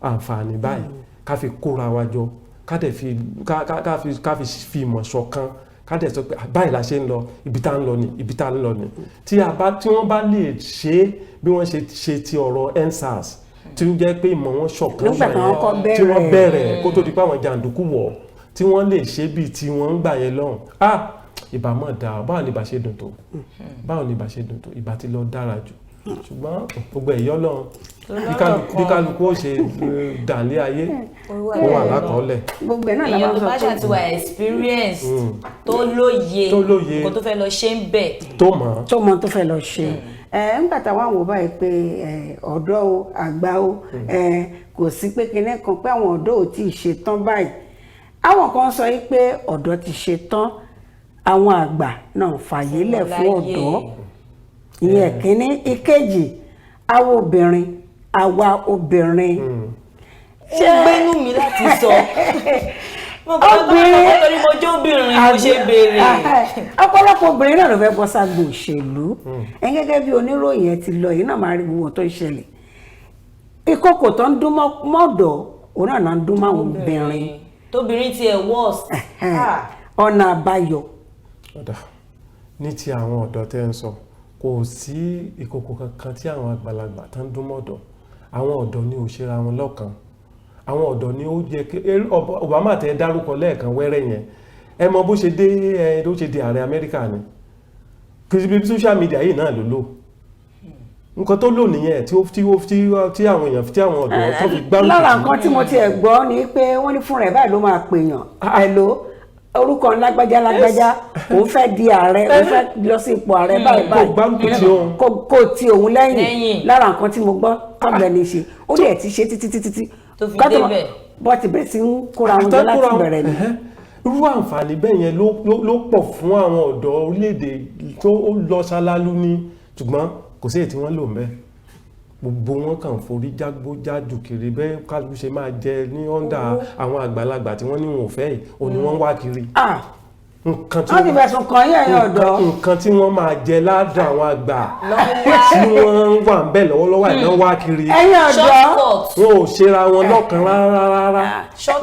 àǹfààní báyìí ká fi kóra wa jọ ká fi ìmọ̀ ṣọ̀kan ká dẹ̀ sọ pé báyìí la ṣe ń lọ ibi tá ń lọ ni ibi tá ń lọ ni tí wọ́n bá lè ṣe bí wọ́n ṣe ti ọ̀rọ̀ EndSARS tí ó jẹ́ pé ìmọ̀ wọn ṣọ̀kan tí wọ́n bẹ̀rẹ̀ kó tó di pé àwọn jàǹdùkú wọ̀ tí wọ́n lè ṣe bí tí wọ́n ń gbà yẹn lọ́hùn ìbámọ̀ dáa báwo ni ìbá ṣe dùn tó ìbá ti lọ dára jù ṣùgbọ́n gbogbo ẹ̀yọ́ lọ́run bí kálukú ó ṣe dàlé ayé ó wà lákọọ́lẹ̀. gbogbo ẹ̀ náà la máa ń sọ pé èèyàn tó bá ṣàtiwà experience tó lóye kó tó fẹ́ lọ ṣe ń bẹ̀. tó mọ̀ tó fẹ́ lọ ṣe nígbà táwọn àwọn báyìí pé ọ̀dọ́ o àgbà o kò sí pé kinní kan pé àwọn ọ̀dọ́ ò tí ì ṣe tán báyìí àwọn kan sọ yìí pé ọ̀dọ́ ti ṣe tán àwọn àgbà náà fàyè lẹ̀ fún ọ̀dọ́ ìyẹn kínní ìkejì àwa obìnrin ṣé gbénú mi láti sọ obìnrin torí mo jó obìnrin mo ṣe béèrè ọ̀pọ̀lọpọ̀ obìnrin náà ló fẹ́ bọ́ ságbó òṣèlú ẹ gẹ́gẹ́ bí oníròyìn ẹ ti lọ yìí náà máa rí gbogbo tó ń ṣẹlẹ̀ ìkòkò tó ń dún mọ́dọ̀ òun náà ń dún máwọn obìnrin tóbìnrin tiẹ̀ worst ọ̀nà àbáyọ. ní ti àwọn ọ̀dọ́ tẹ́ ń sọ kò sí ìkòkò kankan tí àwọn àgbàlagbà tán dún mọ́dọ̀ àwọn ọ̀dọ́ ni ò ṣera wọn lọ́kàn àwọn ọ̀dọ́ ni ó jẹ́ kí Obama tẹ́ dárúkọ lẹ́ẹ̀kan wẹ́rẹ́ yẹn ẹ mọ bó ṣe dé ààrẹ Amẹ́ríkà ni kìí social media yìí náà ló lò nǹkan tó lò nìyẹn tí àwọn èèyàn tí àwọn ọ̀dọ́ tó fi gbárùkù. lára nǹkan tí mo ti ẹ̀ gbọ́ ni pé wọ́n ní fúnra ẹ̀ báyìí ló máa pèèyàn hello orúkọ lágbájá òun fẹ́ di ààrẹ òun fẹ́ lọ sí ipò ààrẹ báyìí kò tí òun lẹ́yìn lára nǹkan tí mo gbọ́ tọ́gbẹ́ni ṣe ó dẹ̀ ti ṣe títí tó fi débẹ̀ bọ́ ti bẹ̀rẹ̀ sí ń kóra wọn jọ láti bẹ̀rẹ̀ ni. irú àǹfààní bẹ́ẹ̀ yẹn ló pọ̀ fún àwọn ọ̀dọ́ orílẹ̀-èdè tó lọ ṣáláálú ní ṣùgbọ́n kò sí èyí tí wọ́n lò ń bẹ́ẹ̀ gbogbo wọn kàn forí jágbójájù kiri bẹ́ẹ̀ kálukú ṣe máa jẹ ní ọ́ndà àwọn àgbàlagbà tí wọ́n ní wọn ò fẹ́ yìí òní wọ́n wá kiri. wọ́n ti fẹ̀sùn kàn yín ẹ̀yin ọ̀dọ́. nǹkan tí wọ́n máa jẹ ládùn àwọn àgbà tí wọ́n wà ń bẹ̀ lọ́wọ́lọ́wọ́ àìná wá kiri. ẹ̀yin ọ̀dọ́ wọn ò ṣera wọn lọ́kàn rárá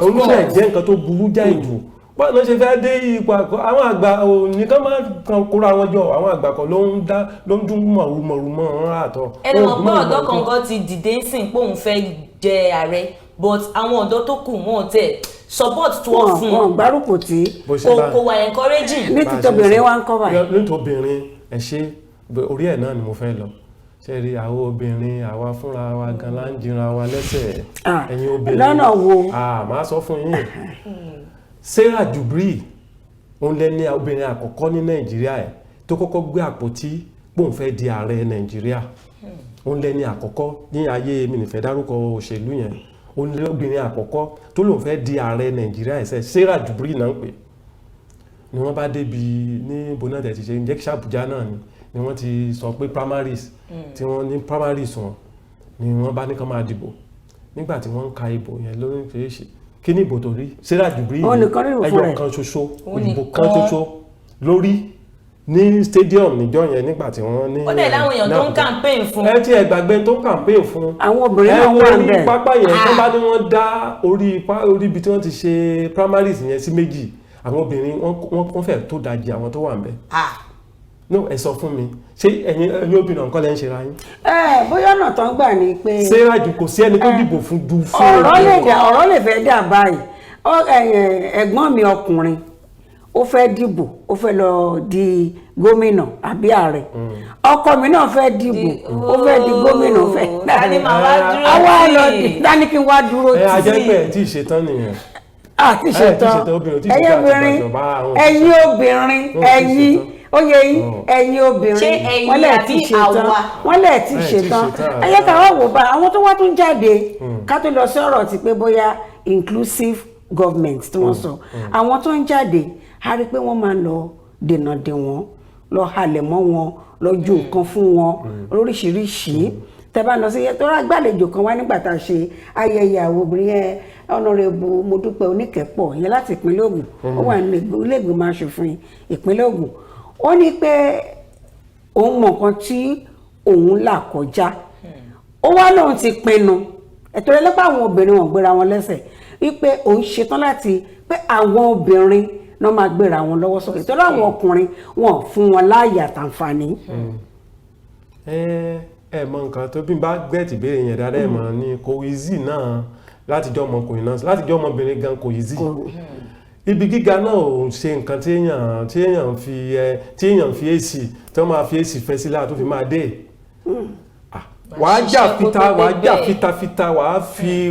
olùfẹ́ jẹ́ nǹkan tó burú jáì jù bọ́ọ̀ ló ṣe fẹ́ dé ipò àwọn àgbà nìkan máa kan kóra wọn jọ àwọn àgbà kan ló ń dún mọ̀rùmọ̀ àtọ̀. ẹni mọ̀ pé ọ̀dọ́ kankan ti dìde sìn pé òun fẹ́ jẹ ààrẹ but àwọn ọ̀dọ́ tó kù wọn tẹ̀ support tó wọ́n fún un. wọn gbárùkù tí kò wà encouraging. ní títọ́bìnrin wa ń kọ́ báyìí. nítòbìnrin ẹ̀ ṣe orí ẹ̀ náà ni mo fẹ́ lọ ṣe rí àwọn obìnrin àwa fúnra wa gan la ń jìnra wa lẹ́sẹ̀ ẹ̀yin obìnrin lọ́nà wo. máa sọ fún yín Sarah Jubri òun lẹ́ni obìnrin àkọ́kọ́ ní Nàìjíríà ẹ̀ tó kọ́kọ́ gbé àpótí pòun fẹ́ di ààrẹ Nàìjíríà òun lẹ́ni àkọ́kọ́ ní ayé mi nìfẹ́ dárúkọ òṣèlú yẹn òun lẹ́ni obìnrin àkọ́kọ́ tó lòun fẹ́ di ààrẹ Nàìjíríà ẹ̀sẹ̀ Sarah Jubri náà ń pè ni wọ́n bá débi ní bonnet ti ṣe injection Abuja náà ni wọ́n ti sọ pé primaries tí wọ́n ní primaries wọn ni wọ́n bá ní kán máa dìbò nígbà tí wọ́n ń ka ìbò yẹn lórí ìfẹ́ kí ni ìbò tó rí Sarah Jubri ẹyọ kan ṣoṣo ìbò kan ṣoṣo lórí ní stadium níjọ́ yẹn nígbà tí wọ́n ní. ó dẹ̀ láwọn èèyàn tó ń campaign fún. ẹ ti ẹ̀ gbàgbé tó ń campaign fún. àwọn obìnrin náà wà ń bẹ̀. orí pápá yẹn tó bá ní wọ́n dá orí ibi tí wọ́n ti ṣe primaries yẹn sí méjì àwọn obìnrin wọ́n fẹ́ tó dajì àwọn tó wà ń bẹ̀. no ẹ sọ fún mi ṣé ẹ̀yin obìnrin ọ̀nkọ́ lẹ́ ń ṣe ra yín. bóyá ọ̀nà tó ń gbà ní pé. Sarah Jubri kò sí ẹni tó dìbò fún ju fún ọ̀rọ̀ lè fẹ́ dà báyìí ẹ̀gbọ́n mi ọkùnrin ó fẹ́ dìbò ó fẹ́ lọ di gómìnà àbí ààrẹ ọkọ mi náà fẹ́ dìbò ó fẹ́ di gómìnà fẹ́ dání máa wá dúró àwa lọ dání kí n wá dúró tì í. ajẹ́pẹ̀ tí ì ṣetán nìyẹn. àti ṣetán ẹ̀yin obìnrin ẹ̀yin oyè yín ẹ̀yin obìnrin wọ́n lẹ̀ ti ṣetán wọ́n lẹ̀ ti ṣetán ẹ̀yẹ káwá wò bá àwọn tó wá tún jáde ká tó lọ sí ọ̀rọ̀ ti pé bóyá inclusive government tí wọ́n sọ àwọn tó ń jáde a rí pé wọ́n máa lọ dènà dè wọ́n lọ halẹ̀ mọ́ wọn lọ ju nǹkan fún wọn lóríṣiríṣi tẹ́ bá lọ sí tó rà gbàlejò kan wá nígbà tá a ṣe ayẹyẹ àwọn obìnrin yẹn Honorable Modúpẹ́ Oníkẹ́pọ̀ yẹn láti ìpínlẹ̀ Ògùn ó wà ní ilé ìgbìmọ̀ aṣòfin ìpínlẹ̀ Ògùn ó ní pé òun mọ̀ nǹkan tí òun là kọjá ó wá lóun ti pinnu ẹ̀tọ́ ẹlẹ́pàá àwọn obìnrin wọn gbéra wọn lẹ́sẹ̀ wípé òun ṣetán láti pé àwọn obìnrin náà máa gbéra wọn lọ́wọ́ sókè torí àwọn ọkùnrin wọn fún wọn láàyè àtàǹfààní. ẹ mọ nǹkan tó bí n bá gbẹ́ẹ̀tì béèrè yẹn dáadáa ẹ mọ̀ ní kò easy náà látijọ́ ọmọkùnrin náà látijọ́ ọmọbìnrin gan kò easy ibi gíga náà ò ṣe nǹkan tí èèyàn fi èsì tí wọ́n máa fi èsì fẹ́ sílá tó fi máa dé wàá jà fitafita wàá fi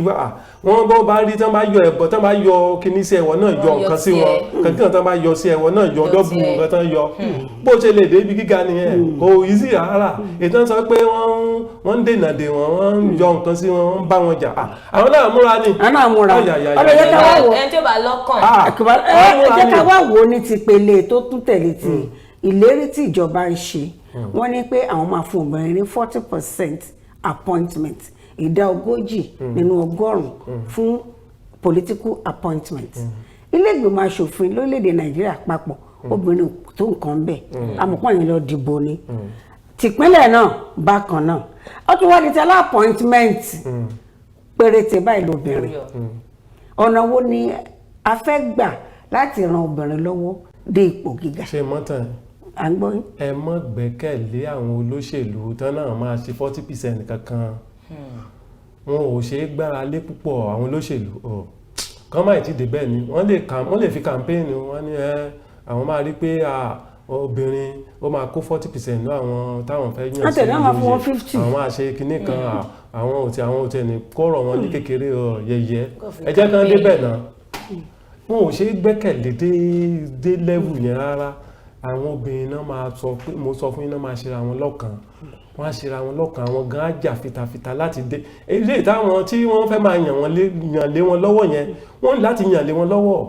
wọ́n bọ́ bá rí tán bá yọ ẹ̀bọ̀ tán bá yọ kíní sí ẹ̀wọ̀ náà yọ nǹkan sí wọn kankan tán bá yọ sí ẹ̀wọ̀ náà yọ dọ́bù nǹkan tán yọ bó ṣe lè dé ibi gíga nìyẹn kò easy rárá ètò sọ pé wọ́n ń dènà dè wọ́n ń yọ nǹkan sí wọn ń bá wọn jà àwọn náà múra ni. àwọn náà múra ọ̀rọ̀ yẹ ká wá wò ẹni tí ó bá lọ́kàn. ẹ jẹ́ ká wá wò ní ti pele tó tún tẹ̀lé ti ìlérí tí ìjọba ń ṣe wọ́n ní pé àwọn máa fún obìnrin ní 40% appointment ìdá 40 nínú 100 fún political appointment ilé ìgbìmọ̀ aṣòfin lórílẹ̀‐èdè Nàìjíríà papọ̀ obìnrin tó nǹkan bẹ̀ amọ̀pọ̀ yẹn lọ dìbò ni tìpínlẹ̀ náà bákan náà ó tún wá di tẹ́lá appointment péréte báyìí lóbìnrin ọ̀nà wo ni a fẹ́ gbà láti ran obìnrin lọ́wọ́ dé ipò gíga. ṣe mọ́tàn à ń gbọ́ yín. ẹ mọ́ gbẹ́kẹ̀lé àwọn olóṣèlú tán náà máa ṣe 40% kankan wọn ò ṣe é gbára lé púpọ̀ àwọn olóṣèlú kán máa ti dé bẹ́ẹ̀ ni wọ́n lè fi campaign wọ́n ní àwọn máa rí pé obìnrin ó máa kó 40% ní àwọn táwọn fẹ́ yàn sí ìlú àwọn àṣẹ kìíní kan àwọn òtí ẹni kọ́rọ̀ wọn ní kékeré yẹyẹ ẹ jẹ́ kán dé bẹ́ẹ̀ náà wọn ò ṣe é gbẹ́kẹ̀lé dé level yẹn rárá àwọn obìnrin náà máa sọ pé mo sọ fún yín náà máa ṣera wọn lọ́kàn wọ́n á ṣera wọn lọ́kàn àwọn gan á jà fitafita láti dé ilé ìtàwọn tí wọ́n fẹ́ máa yàn lé wọn lọ́wọ́ yẹn wọ́n ní láti yàn lé wọn lọ́wọ́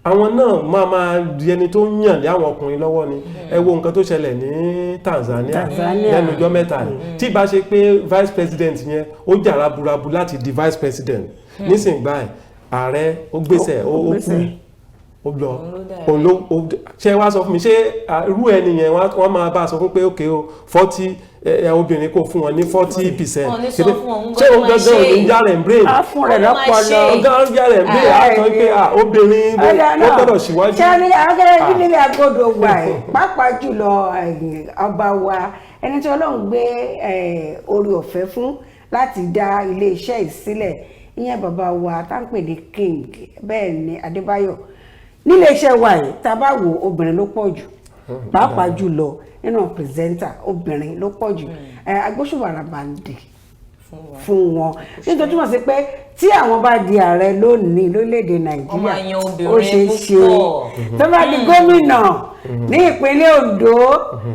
àwọn náà máa di ẹni tó yàn lé àwọn ọkùnrin lọ́wọ́ ni ẹ wo nǹkan tó ṣẹlẹ̀ ní Tanzania lẹ́nu ọjọ́ mẹ́ta yìí tí bá ṣe pé vice president yẹn ó jà raburabu láti di vice president nísìnyí báyìí ààrẹ ó gbèsè ó kú ó lọ ṣe wá sọ fún mi ṣé irú ẹni yẹn wọ́n máa bá sọ fún pé ókè o 40 obìnrin kò fún wọn ní 40%. ṣé òun gangan ò ní yára ẹ̀ brain fún rẹ̀ lọ́pọ̀lọ́ ọgá yára ẹ̀ brain á sọ pé obìnrin ló gbọ́dọ̀ síwájú. ṣé ní akẹ́rẹ́ bí nílé agbọ́dọ̀ wà ẹ̀ pàápàá jùlọ ọba wa ẹni tí Ọlọ́run gbé orí ọ̀fẹ́ fún láti dá ilé-iṣẹ́ ìsílẹ̀ ìyẹn bàbá wa táǹpẹ̀ ní King bẹ́ẹ̀ ni Adébáyọ̀ nílé iṣẹ́ wa yìí tá a bá wo obìnrin ló pọ̀ jù pàápàá jùlọ nínú pírẹsẹ́ńtà obìnrin ló pọ̀ jù agbóṣùbàrà bàǹdì fún wọn nítorí wọ́n sì pé tí àwọn bá di ààrẹ lónìí lórílẹ̀‐èdè Nàìjíríà ó ṣe é ṣe tó bá di gómìnà ní ìpínlẹ̀ Ondo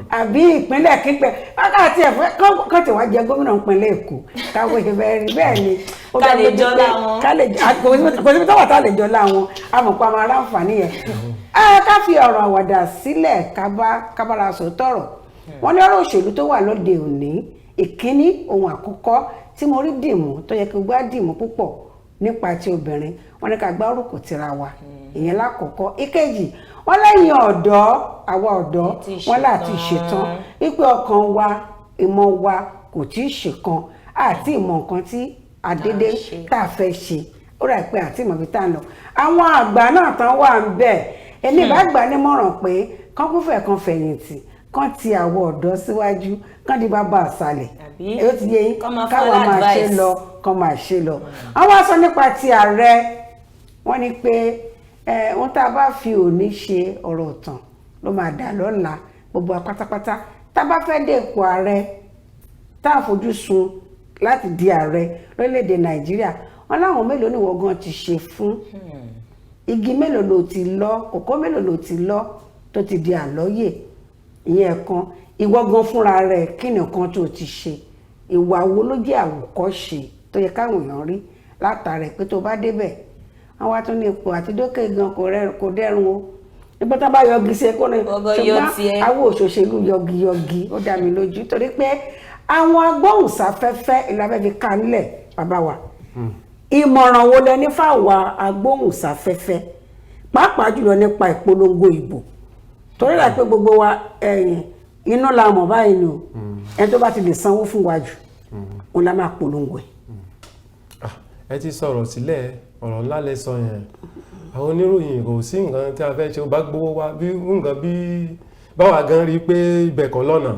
àbí ìpínlẹ̀ kípẹ́ wákàtí ẹ̀fọ́ kọ́ tí wàá jẹ gómìnà ìpínlẹ̀ Èkó káwọ́ ṣe fẹ́ rí bẹ́ẹ̀ ni ó ká lè jọ láwọn kò síbi tọ́wọ́ tá lè jọ láwọn amọ̀pá máa ráǹfààní yẹn ká fi ọ̀rọ̀ àwàdà sílẹ̀ kábàrà sòtọ̀rọ̀ wọ́n ní ọ̀rọ̀ òṣèlú tó wà lóde òní ìkíní ohun àkọ́kọ́ tí mo rí dìmú tó yẹ kí gbá dìmú púpọ̀ nípa ti obìnrin wọ́n ní ká gbárùkù tira wa ìyẹn lákọ̀ọ́kọ́ ìkejì wọ́n lẹ́yìn ọ̀dọ́ àwa ọ̀dọ́ wọ́n láti ṣetán wípé ọkàn wa ìmọ̀ wa kò tí ì ṣèkan àti ìmọ̀ nǹkan tí àdédé tá a fẹ́ ṣe ó rà pé àti ìmọ̀ bí tá a lọ àwọn àgbà náà tán wà ń bẹ̀ èmi bá gbà nímọ̀ràn pé kán kúfẹ̀ kan fẹ̀yìntì kán ti àwọ̀ ọ̀dọ́ síwájú kán di bàbá àṣàlẹ̀ ó ti yé yín káwa máa ṣe lọ kán máa ṣe lọ. àwọn aṣọ nípa ti ààrẹ wọ́n ní pé ohun tá a bá fi òní ṣe ọ̀rọ̀ ọ̀tàn ló máa dà lọ́la gbogbo pátápátá tá a bá fẹ́ dé ipò ààrẹ tá a fojú sun láti di ààrẹ lórílẹ̀‐èdè Nàìjíríà wọn láwọn mélòó ni wọ́n gan ti ṣe fún igi mélòó ló ti lọ kòkó mélòó ló ti lọ tó ti di àlọ́yè ìyẹn kan ìwọ gan fúnra rẹ̀ kí nìkan tó ti ṣe ìwà wo ló jẹ́ àwòkọ́ṣe tó yẹ káwọn èèyàn rí látàrí pé tó bá débẹ̀ àwọn wa tún ní ipò àti dókè gan kò dẹ́rùn o nígbà tá a bá yọgi sí ẹ kó ní ṣùgbọ́n àwọn òṣòṣèlú yọgiyọgi ó dá mi lójú torí pé àwọn agbóhùnsáfẹ́fẹ́ ìlànà fi ká nílẹ̀ bàbá wa ìmọ̀ràn wo lẹ ní fáwọn agbóhùnsáfẹ́fẹ́ pàápàá jùlọ nípa ìpolongo ìbò torí rà pé gbogbo wa inú la mọ̀ báyìí ni o ẹni tó bá ti lè sanwó fún wa jù òun la máa polongo ẹ̀. ẹ ti sọ̀rọ̀ sílẹ̀ ọ̀rọ̀ ńlá lẹ sọ yẹn àwọn oníròyìn kò sí nǹkan tí a fẹ́ ṣe ó bá gbowó wa bí nǹkan bí báwa gan rí pé ibẹ̀ kọ́ lọ́nà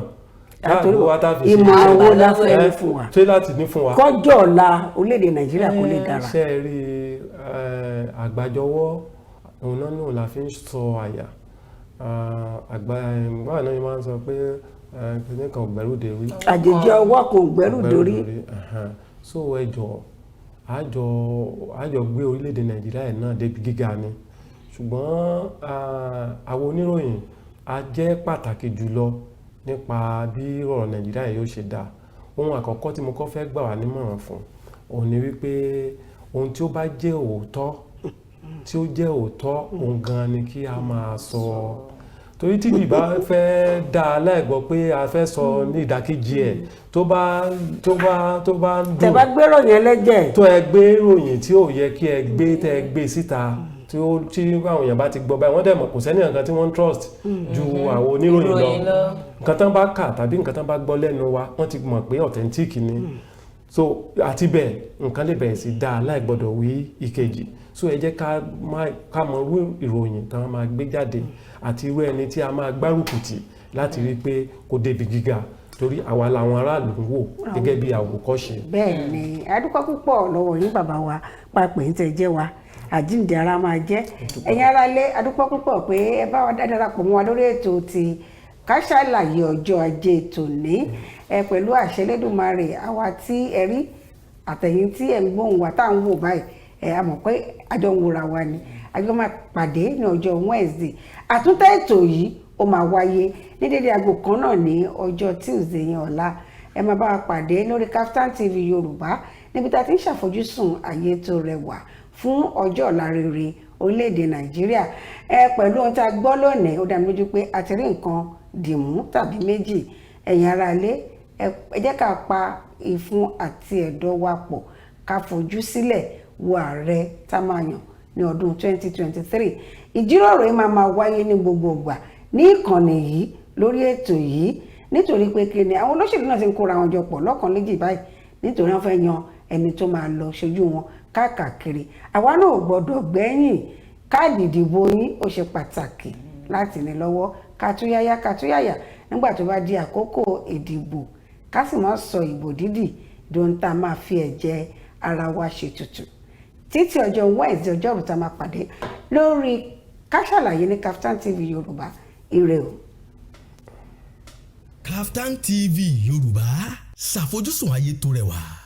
ìmọ̀ àwọn la fẹ́ ní fún wa ṣé láti ní fún wa kọjọ́ ọ̀la orílẹ̀-èdè Nàìjíríà kò lè dára. ṣe rí àgbájọwọ́ òun náà la fi ń sọ àyà báwa náà máa ń sọ pé kìnìún kan gbẹ́rù dórí àjèjì ọwọ́ kan gbẹ́rù dórí. so ẹjọ́ àjọ gbé orílẹ̀-èdè Nàìjíríà náà débi gíga ni ṣùgbọ́n àwọn oníròyìn a jẹ́ pàtàkì jùlọ nípa bí ọ̀rọ̀ Nàìjíríà yóò ṣe dá ohun àkọ́kọ́ tí mo kọ́ fẹ́ gbà wá nímọ̀ràn fún òun ni wípé ohun tí ó bá jẹ́ òótọ́ òun gan ni kí a máa sọ torí tí ìbá fẹ́ dá aláìgbọ́ pé a fẹ́ sọ ní ìdákejì ẹ̀ tó bá dùn tẹ́ bá gbé ròyìn ẹlẹ́jẹ̀ tó ẹ gbé ròyìn tí ò yẹ kí ẹ gbé tẹ́ ẹ gbé síta tí àwọn èèyàn bá ti gbọ́ báyìí wọ́n dẹ̀ mọ̀ kò sẹ́ni nǹkan tí wọ́n trust ju àwọn oníròyìn lọ nǹkan tán bá kà tàbí nǹkan tán bá gbọ́ lẹ́nu wa wọ́n ti mọ̀ pé authentic ni so àti bẹ́ẹ̀ nǹkan lè bẹ̀rẹ̀ sí dáa láì gbọ́dọ̀ wí ìkejì so ẹ jẹ́ ká mọ irú ìròyìn tán máa gbé jáde àti irú ẹni tí a máa gbárùkù tì láti rí pé kó débi gíga torí àwa làwọn aráàlú ń wò gẹ́gẹ́ bí àwòkọ́ṣe. bẹ́ẹ̀ ni adúpẹ́ púpọ̀ lọ́wọ́ yín bàbá wa pàpẹ́ ń tẹ̀ jẹ́ wa àjíǹde ara máa jẹ́ ẹ̀yin aráalé adúpẹ́ púpọ̀ pé ẹ bá wa darapọ̀ mọ́ wa lórí ètò ti Ká Sálàyé ọjọ́ ajé tòní pẹ̀lú àṣẹ Elédùmarè àwa tí ẹ rí àtẹ̀yìn tí ẹ̀ ń gbóhùn wa tá à ń wò báyìí a mọ̀ pé àjọ ń wòra wa ni àjọ máa pàdé ní ọjọ́ Wednesday àtúntẹ̀ ètò yìí ó máa wáyé ní dédé aago kan náà ní ọjọ́ Tuesday yẹn ọ̀la ẹ máa bá wa pàdé lórí Kaftan TV Yorùbá níbi tá a ti ń ṣàfojúsùn ayé tó rẹwà fún ọjọ́ ọ̀la rere orílẹ̀-èdè Nàìjíríà pẹ̀lú ohun tá a gbọ́ lónìí ó dá mi lójú pé a ti rí nǹkan dìmú tàbí méjì ẹ̀yin aráalé ẹ jẹ́ ká pa ìfun àti ẹ̀dọ̀ wa pọ̀ ká fojú sílẹ̀ wo ààrẹ tá máa yàn ní ọdún 2023 ìjíròrò yìí máa wáyé ní gbogbo ìgbà ní ìkànnì yìí lórí ètò yìí nítorí pé kí ni àwọn olóṣèlú náà ti ń kóra wọn jọ pọ̀ lọ́kàn léjì báyìí nítorí wọ́n fẹ́ yan ẹni tó máa lọ ṣojú wọn káàkiri àwa náà ò gbọ́dọ̀ gbẹ́yìn káàdì ìdìbò yín ó ṣe pàtàkì láti ní lọ́wọ́ kàtúyàyà nígbà tó bá di àkókò ìdìbò ká sì má sọ ìbò dídì dóhun tá a máa fi ẹ̀jẹ̀ ara wa ṣètùtù títí ọjọ́ Wednesday ọjọ́rú tá a máa pàdé lórí Ká Sálàyé ní Kaftan TV Yorùbá ire o. Kaftan TV Yorùbá ṣàfojúsùn ayé tó rẹwà.